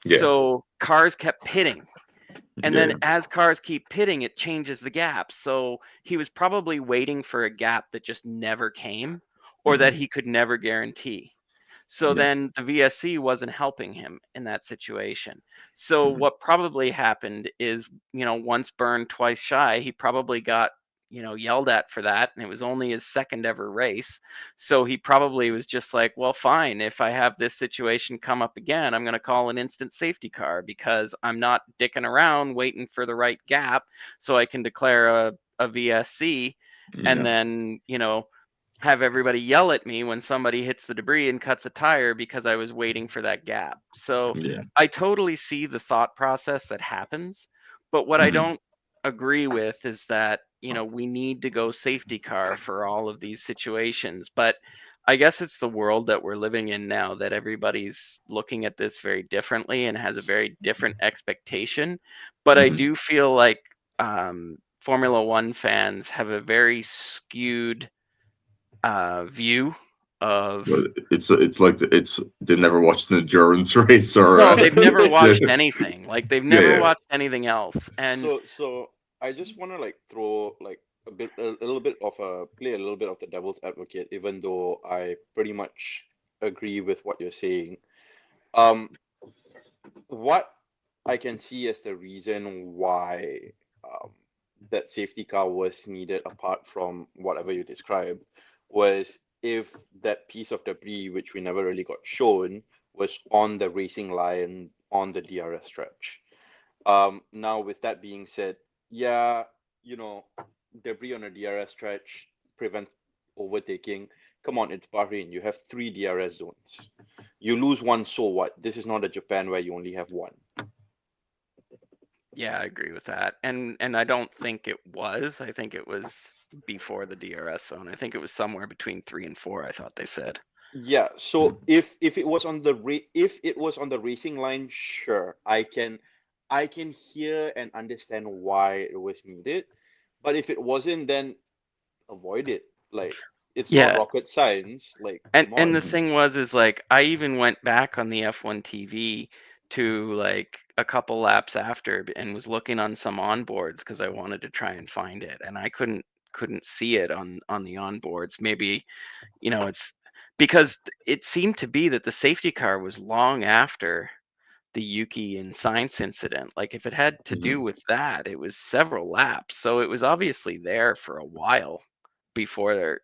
So cars kept pitting. And then as cars keep pitting, it changes the gap. So he was probably waiting for a gap that just never came or that he could never guarantee. So then the VSC wasn't helping him in that situation. So what probably happened is, once burned, twice shy, he probably got, yelled at for that. And it was only his second ever race. So he probably was just like, well, fine. If I have this situation come up again, I'm going to call an instant safety car because I'm not dicking around waiting for the right gap so I can declare a VSC and then, have everybody yell at me when somebody hits the debris and cuts a tire because I was waiting for that gap. So I totally see the thought process that happens, but what I don't agree with is that, we need to go safety car for all of these situations. But I guess it's the world that we're living in now that everybody's looking at this very differently and has a very different expectation. But I do feel like Formula One fans have a very skewed view of. Well, it's like they never watched an endurance race or no, they've never watched anything. Like they've never watched anything else. And so I just want to throw a little bit of the devil's advocate, even though I pretty much agree with what you're saying. What I can see as the reason why that safety car was needed, apart from whatever you described, was if that piece of debris, which we never really got shown, was on the racing line on the DRS stretch. Now, with that being said, debris on a DRS stretch prevent overtaking. Come on, it's Bahrain. You have 3 DRS zones. You lose one, so what? This is not a Japan where you only have one. Yeah, I agree with that. And I don't think it was. I think it was before the DRS zone. I think it was somewhere between 3 and 4, I thought they said. Yeah, so if it was on the racing line, sure, I can hear and understand why it was needed. But if it wasn't, then avoid it. Like, it's not rocket science. Like, and the thing is I even went back on the F1 TV to like a couple laps after and was looking on some onboards because I wanted to try and find it, and I couldn't see it on the onboards. Maybe it's because it seemed to be that the safety car was long after the Yuki and Sainz incident. Like if it had to do with that, it was several laps, so it was obviously there for a while before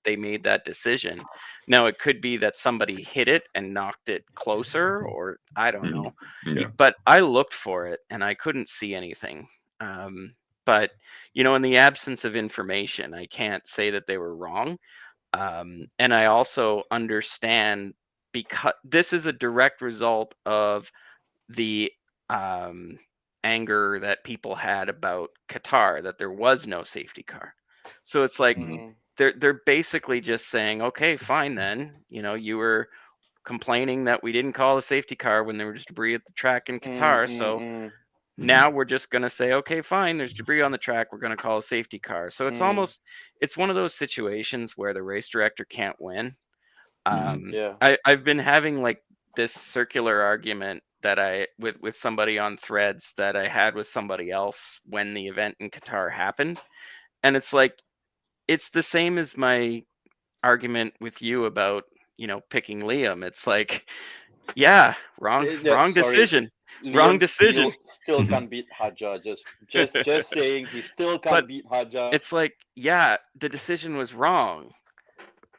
they made that decision. Now it could be that somebody hit it and knocked it closer, or I don't know. But I looked for it and I couldn't see anything But in the absence of information, I can't say that they were wrong. And I also understand, because this is a direct result of the anger that people had about Qatar, that there was no safety car. So it's like they're basically just saying, okay, fine then. You were complaining that we didn't call a safety car when there was debris at the track in Qatar. So now we're just going to say, okay, fine, there's debris on the track, we're going to call a safety car. So it's one of those situations where the race director can't win. I've been having like this circular argument that with somebody on Threads that I had with somebody else when the event in Qatar happened. And it's like, it's the same as my argument with you about, picking Liam. It's like, yeah, wrong decision. Liam Wrong decision. Still can't beat Hadja. Just saying, he still can't beat Hadja. It's like, yeah, the decision was wrong,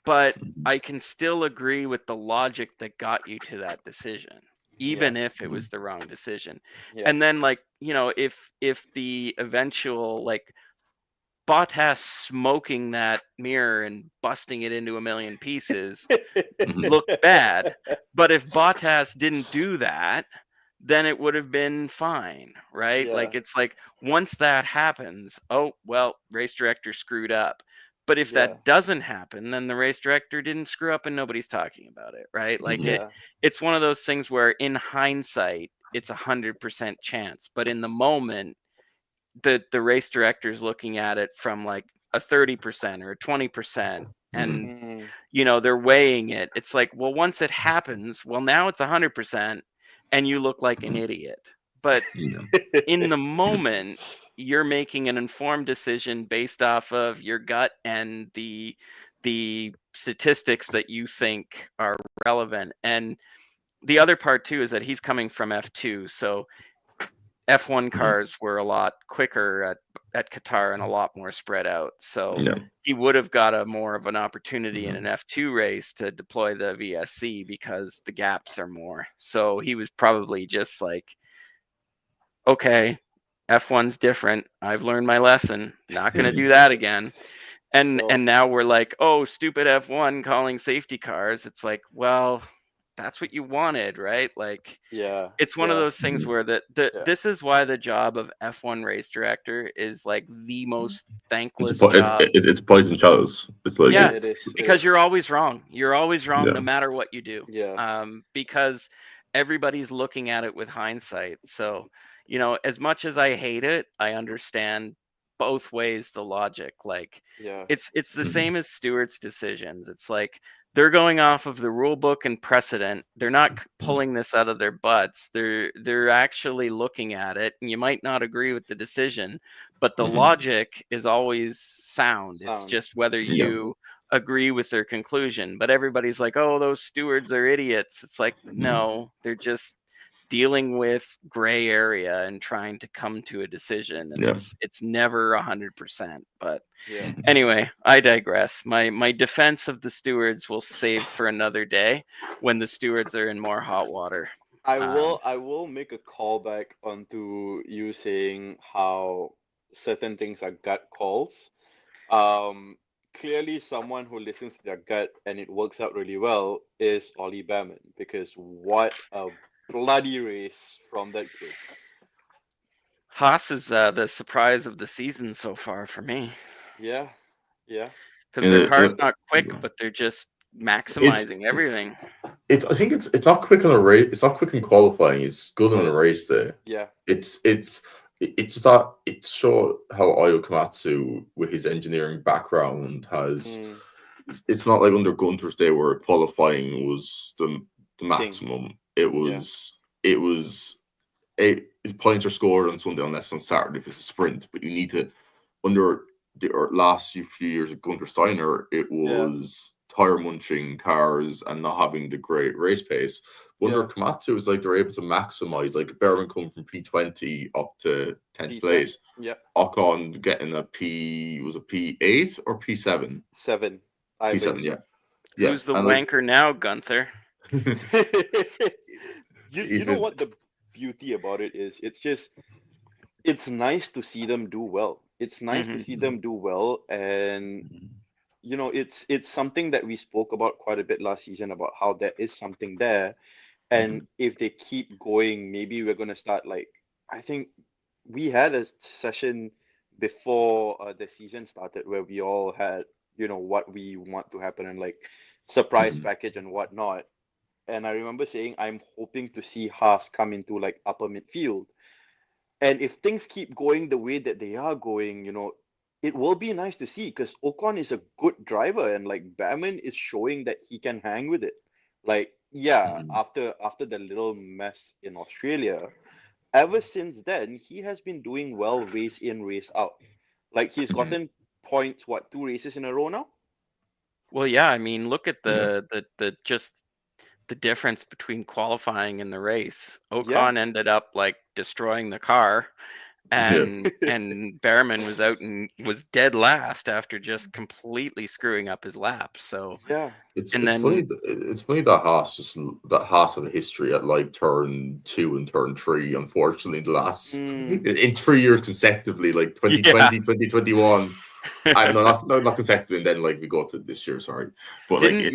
but I can still agree with the logic that got you to that decision, even if it was the wrong decision. And then, like, if the eventual, like, Bottas smoking that mirror and busting it into a million pieces looked bad, but if Bottas didn't do that, then it would have been fine, right? Like, it's like, once that happens, oh, well, race director screwed up. But if that doesn't happen, then the race director didn't screw up and nobody's talking about it, right? Like, it's one of those things where in hindsight, it's 100% chance. But in the moment, the race director's looking at it from like a 30% or a 20%. And, they're weighing it. It's like, well, once it happens, well, now it's 100%. And you look like an idiot. But in the moment, you're making an informed decision based off of your gut and the statistics that you think are relevant. And the other part too is that he's coming from F2, so F1 cars were a lot quicker at Qatar and a lot more spread out. So he would have got a more of an opportunity in an F2 race to deploy the VSC because the gaps are more. So he was probably just like, okay, F1's different. I've learned my lesson. Not going to do that again. And now we're like, oh, stupid F1 calling safety cars. It's like, well, that's what you wanted, right? Like, it's one of those things where this is why the job of F1 race director is like the most thankless job. It's poison chalice. It's like, it is, because you're always wrong. You're always wrong no matter what you do. Because everybody's looking at it with hindsight. So, as much as I hate it, I understand both ways the logic. Like, it's the same as Stewart's decisions. It's like, they're going off of the rule book and precedent. They're not pulling this out of their butts. They're actually looking at it, and you might not agree with the decision, but the logic is always sound. It's just whether you agree with their conclusion. But everybody's like, oh, those stewards are idiots. It's like, no, they're just dealing with gray area and trying to come to a decision, and it's never 100%. But anyway, I digress. My defense of the stewards will save for another day when the stewards are in more hot water. I will make a callback onto you saying how certain things are gut calls. Clearly someone who listens to their gut and it works out really well is Ollie Behrman, because what a bloody race from that kid. Haas is the surprise of the season so far for me. Yeah. Because their car's not quick, but they're just maximizing everything. I think it's not quick on a race. It's not quick in qualifying. It's good on a race day. Yeah. It's that it showed how Ayo Komatsu, with his engineering background, has. It's not like under Gunther's day where qualifying was the maximum. It was his points are scored on Sunday unless on Saturday if it's a sprint. But you need to, under the last few years of Gunther Steiner, it was tire munching cars and not having the great race pace. Under Komatsu, it's like they're able to maximize, like Behrman coming from P20 up to 10th place. Ocon getting a P8 or P7? P7, yeah. Who's the wanker now, Gunther? You know what the beauty about it is? It's just it's nice to see them do well. It's nice to Hmm. see them do well, and it's something that we spoke about quite a bit last season about how there is something there, and if they keep going, maybe we're gonna start like I think we had a session before the season started where we all had what we want to happen and like surprise package and whatnot. And I remember saying I'm hoping to see Haas come into like upper midfield. And if things keep going the way that they are going, it will be nice to see because Ocon is a good driver and like Bamman is showing that he can hang with it. Like, yeah, after the little mess in Australia, ever since then, he has been doing well race in, race out. Like he's gotten points, what, 2 races in a row now? Well, yeah, I mean, look at Yeah. the just the difference between qualifying and the race. Yeah. Ocon ended up like destroying the car, Yeah. and Behrman was out and was dead last after just completely screwing up his lap. So, Yeah. It's and it's funny then it's funny that Haas have a history at like turn 2 and turn 3. Unfortunately, the last in 3 years consecutively, like yeah, 2020, 2021. I no, not consecutively, and then like we go to this year. Sorry, but like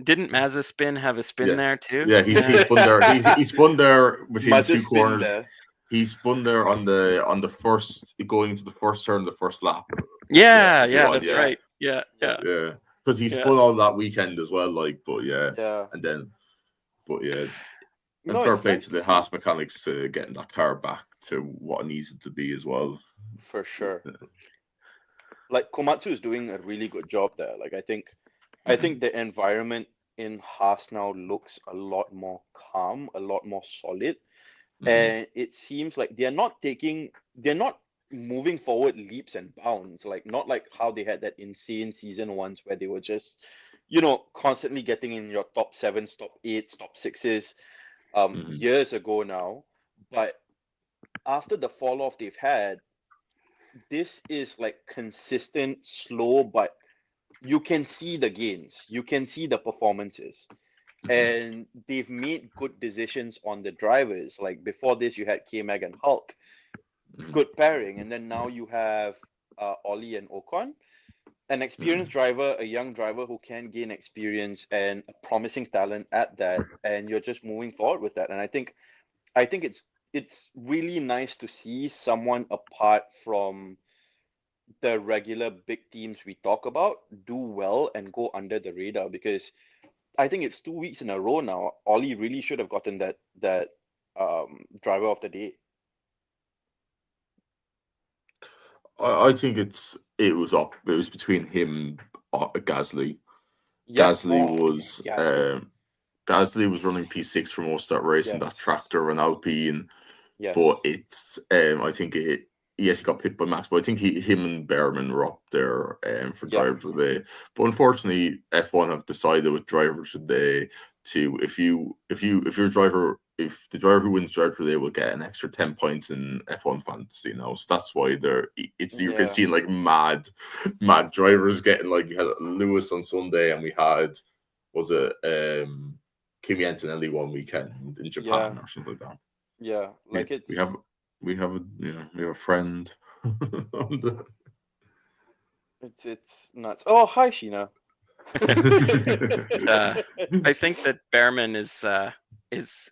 didn't Mazepin have a spin yeah, there too? yeah. He spun there. He spun there within Must have two spin corners. there. He spun there on the first going into the first turn, the first lap. Yeah, If you yeah, want, that's yeah. right. Yeah, Yeah. Yeah, because he yeah. spun all that weekend as well. Like, but yeah, Yeah. and then, but yeah, and No, fair it's play nice to to the see. Haas mechanics getting that car back to what it needs it to be as well. For sure. Like Komatsu is doing a really good job there. Like I think the environment in Haas now looks a lot more calm, a lot more solid, and it seems like they're not moving forward leaps and bounds, like not like how they had that insane season once where they were just, constantly getting in your top sevens, top eights, top sixes, years ago now. But after the fall off they've had, this is like consistent, slow, but you can see the gains, you can see the performances, and they've made good decisions on the drivers. Like before this, you had K Mag and Hulk, good pairing, and then now you have Ollie and Ocon, an experienced driver, a young driver who can gain experience and a promising talent at that, and you're just moving forward with that. And I think it's really nice to see someone apart from the regular big teams we talk about do well and go under the radar, because I think it's 2 weeks in a row now. Ollie really should have gotten that driver of the day. I think it was up. It was between him, Gasly. Yep. Gasly Oh, was Gasly. Gasly was running P6 for most of that race in that Yes. tractor and Alpine. But Yes. it's I think yes, he got hit by Max, but I think him and Behrman were up there for Yep. drivers of the day. But unfortunately, F1 have decided with drivers of the day to if the driver who wins driver of the day will get an extra 10 points in F1 fantasy now. So that's why you can Yeah. see like mad drivers getting, like we had Lewis on Sunday and we had Kimi Antonelli one weekend in Japan or something like that. Yeah. Like We have a friend on the it's nuts. Oh, hi, Sheena. I think that Behrman is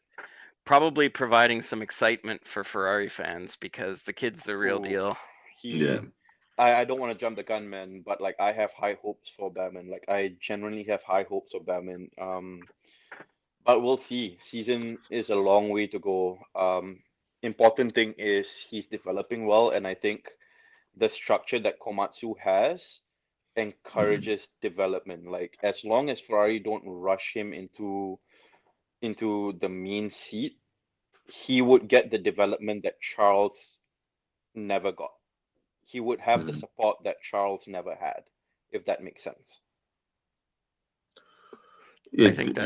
probably providing some excitement for Ferrari fans because the kid's the real Ooh, deal. yeah. I don't want to jump the gun, man, but like I have high hopes for Batman. Like I genuinely have high hopes of Batman. But we'll see. Season is a long way to go. Important thing is he's developing well, and I think the structure that Komatsu has encourages development. Like as long as Ferrari don't rush him into the main seat, he would get the development that Charles never got. He would have the support that Charles never had, if that makes sense. I think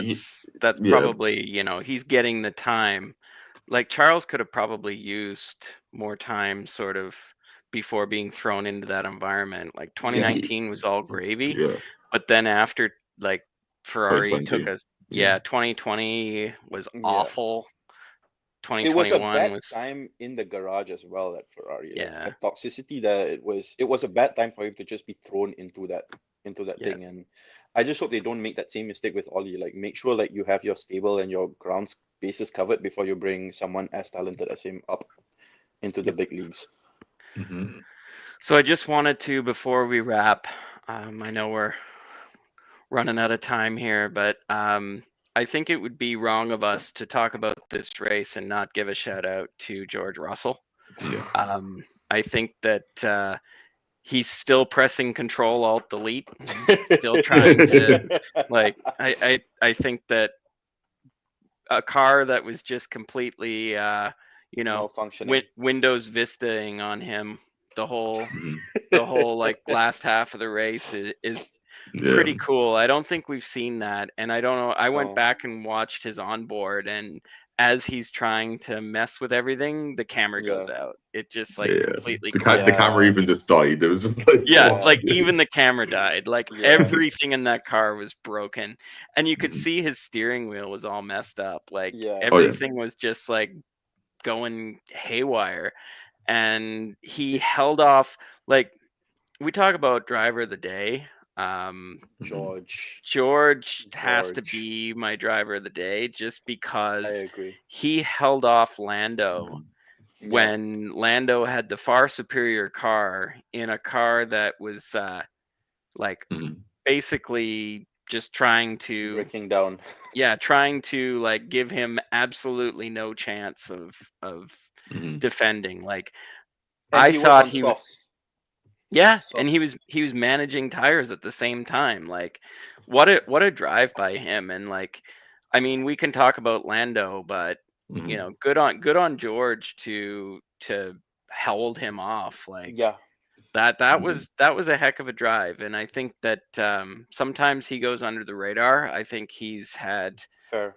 that's probably, he's getting the time. Like Charles could have probably used more time sort of before being thrown into that environment. Like 2019 was all gravy, Yeah. but then after like Ferrari took 2020. 2020 was Yeah. awful. It was a 2021 bad was time in the garage as well at Ferrari. Like yeah, the toxicity there, it was a bad time for him to just be thrown into that yeah. thing. And I just hope they don't make that same mistake with Ollie. Like make sure like you have your stable and your ground bases covered before you bring someone as talented as him up into the big leagues. Mm-hmm. So I just wanted to, before we wrap, I know we're running out of time here, but I think it would be wrong of us to talk about this race and not give a shout out to George Russell. Yeah. I think that he's still pressing Control Alt Delete, still trying to like. I think that a car that was just completely malfunctioning. Windows Vistaing on him the whole Mm-hmm. like last half of the race is Yeah. pretty cool. I don't think we've seen that, and I don't know. I went No. back and watched his onboard, and as he's trying to mess with everything, the camera goes Yeah. out. It just Yeah. completely The collapsed. camera even just died. There was like, Yeah, Yeah. like even the camera died. Like Yeah. everything in that car was broken, and you could Mhm. see his steering wheel was all messed up. Like Yeah. Oh yeah. everything was just like going haywire, and he held off. Like we talk about driver of the day. George. George has to George. be my driver of the day just I because agree. he held off Lando Yeah. when Lando had the far superior car in a car that was like Mhm. basically just trying to Breaking down. trying to like give him absolutely no chance of Mhm. defending. Like And I he was thought on he was softs. and Softs. he was managing tires at the same time. Like what a drive by him. And like I mean we can talk about Lando, but you Mhm. know, good on George to hold him off. Like Yeah. that Mhm. was a heck of a drive. And I think that sometimes he goes under the radar. I think he's had Fair.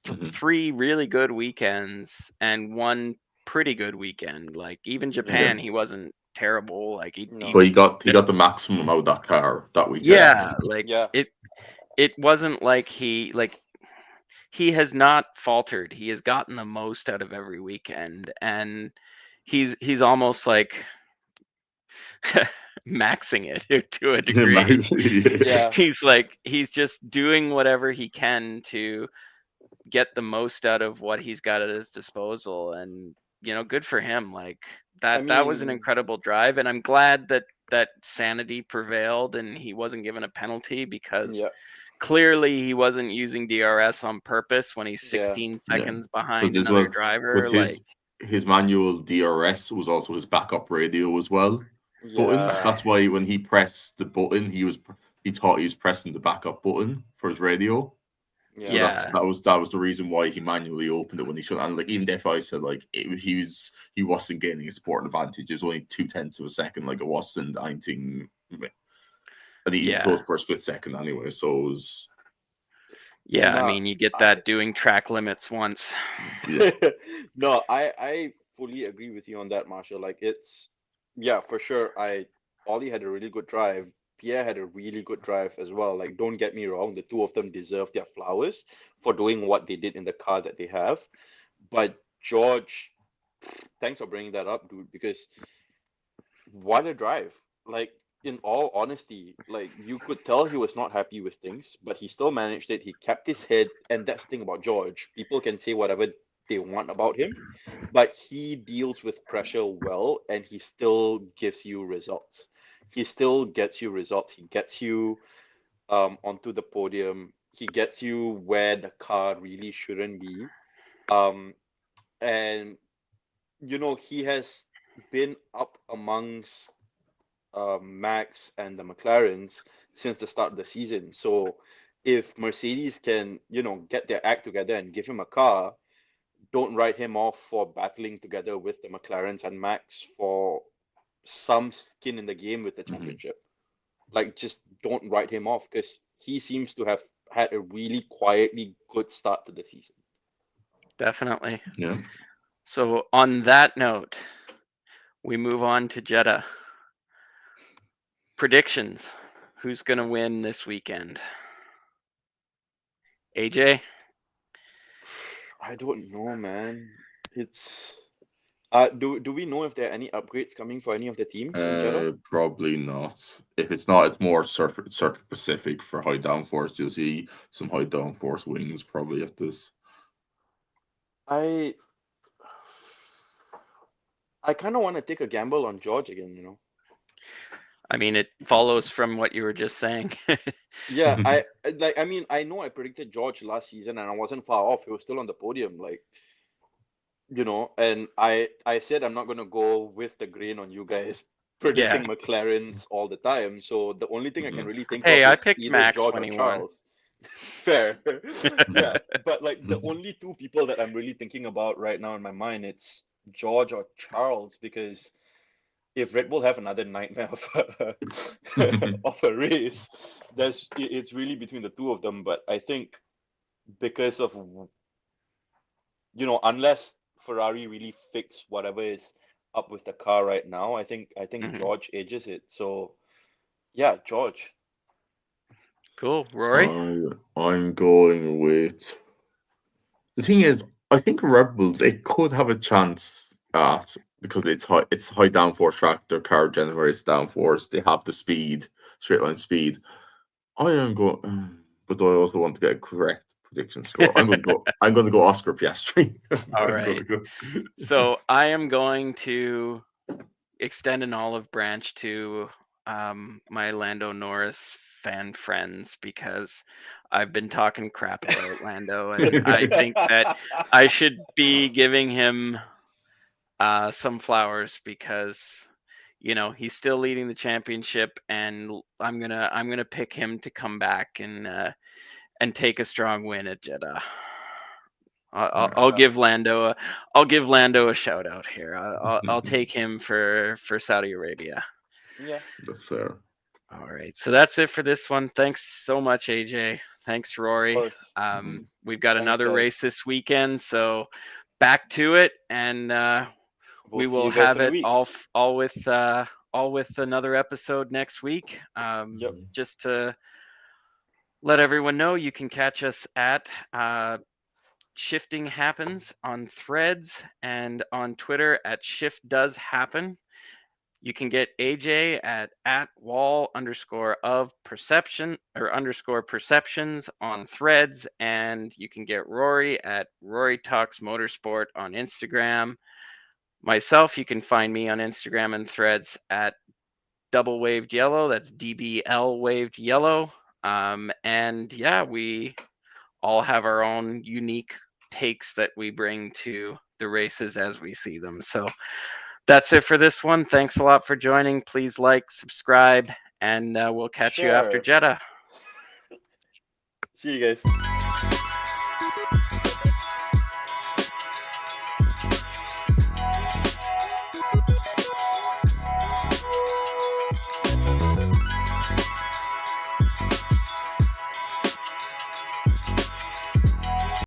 Mhm. 3 really good weekends and one pretty good weekend. Like even Yeah. Japan, he wasn't terrible. Like No. But he got the maximum out of that car that weekend. yeah, like Yeah. it wasn't like he has not faltered. He has gotten the most out of every weekend, and he's almost like maxing it to a degree. Yeah. Yeah. He's just doing whatever he can to get the most out of what he's got at his disposal. And you know, good for him. Like I that was an mean, incredible drive, and I'm glad that sanity prevailed and he wasn't given a penalty, because yeah. clearly he wasn't using DRS on purpose when he's Yeah. 16 Yeah. seconds Because behind as another well driver. with Like his manual DRS was also his backup radio as well. Buttons. Yeah. That's why when he pressed the button, he thought he was pressing the backup button for his radio. So Yeah. yeah, that was the reason why he manually opened it when he shouldn't. And like even the FI said, like he wasn't gaining a sport advantage. It was only 0.2 of a second. Like it wasn't anything. And he yeah, closed for a split second anyway. So it was yeah. I No, mean, you get I that doing track limits once. yeah. no, I fully agree with you on that, Marshall. Like it's yeah, for sure. Ollie had a really good drive. Pierre had a really good drive as well. Like don't get me wrong, the two of them deserve their flowers for doing what they did in the car that they have. But George, thanks for bringing that up, dude, because what a drive. Like in all honesty, like you could tell he was not happy with things, but he still managed it. He kept his head, and that's the thing about George. People can say whatever they want about him, but he deals with pressure well, and he still gives you results. He still gets you results. He gets you onto the podium. He gets you where the car really shouldn't be. Um, and you know, he has been up amongst Max and the McLarens since the start of the season. So if Mercedes can, you know, get their act together and give him a car, don't write him off for battling together with the McLarens and Max for some skin in the game with the Mhm. championship. Like, just don't write him off because he seems to have had a really quietly good start to the season. Definitely. Yeah. So on that note, we move on to Jeddah. Predictions. Who's going to win this weekend? AJ? I don't know, man. It's do we know if there are any upgrades coming for any of the teams in Jeddah? Probably not. If it's not, it's more circuit specific for high downforce. You'll see some high downforce wings probably at this. I kind of want to take a gamble on George again, you know. I mean, it follows from what you were just saying. Yeah, I mean, I know I predicted George last season and I wasn't far off. He was still on the podium, like, you know, and I said I'm not gonna go with the grain on you guys predicting McLarens all the time. So the only thing I can really think of is I picked either Max George when or he Charles. Fair. Yeah, but like the only two people that I'm really thinking about right now in my mind, it's George or Charles, because if Red Bull have another nightmare of a race, it's really between the two of them. But I think because of, you know, unless Ferrari really fix whatever is up with the car right now, I think George edges it. So yeah, George. Cool. Rory? I'm going with. The thing is, I think Red Bull, they could have a chance at, because it's high downforce track. Their car generates downforce. They have the speed, straight line speed. I am going, but I also want to get a correct prediction score. I'm going to go Oscar Piastri. All right. So I am going to extend an olive branch to my Lando Norris fan friends, because I've been talking crap about Lando, and I think that I should be giving him some flowers, because, you know, he's still leading the championship, and I'm gonna pick him to come back and take a strong win at Jeddah. I'll give Lando a shout out here. I'll take him for Saudi Arabia. Yeah, that's fair. All right, so that's it for this one. Thanks so much, AJ. Thanks, Rory. We've got another race this weekend, so back to it, and we will have it all with another episode next week. Just to let everyone know, you can catch us at Shifting Happens on Threads and on Twitter at Shift Does Happen. You can get AJ at wall_of_perceptions on Threads, and you can get Rory at Rory Talks Motorsport on Instagram. Myself, you can find me on Instagram and Threads at Double Waved Yellow. That's DBL Waved Yellow. And yeah, we all have our own unique takes that we bring to the races as we see them. So that's it for this one. Thanks a lot for joining. Please like, subscribe, and we'll catch you after Jeddah. See you guys.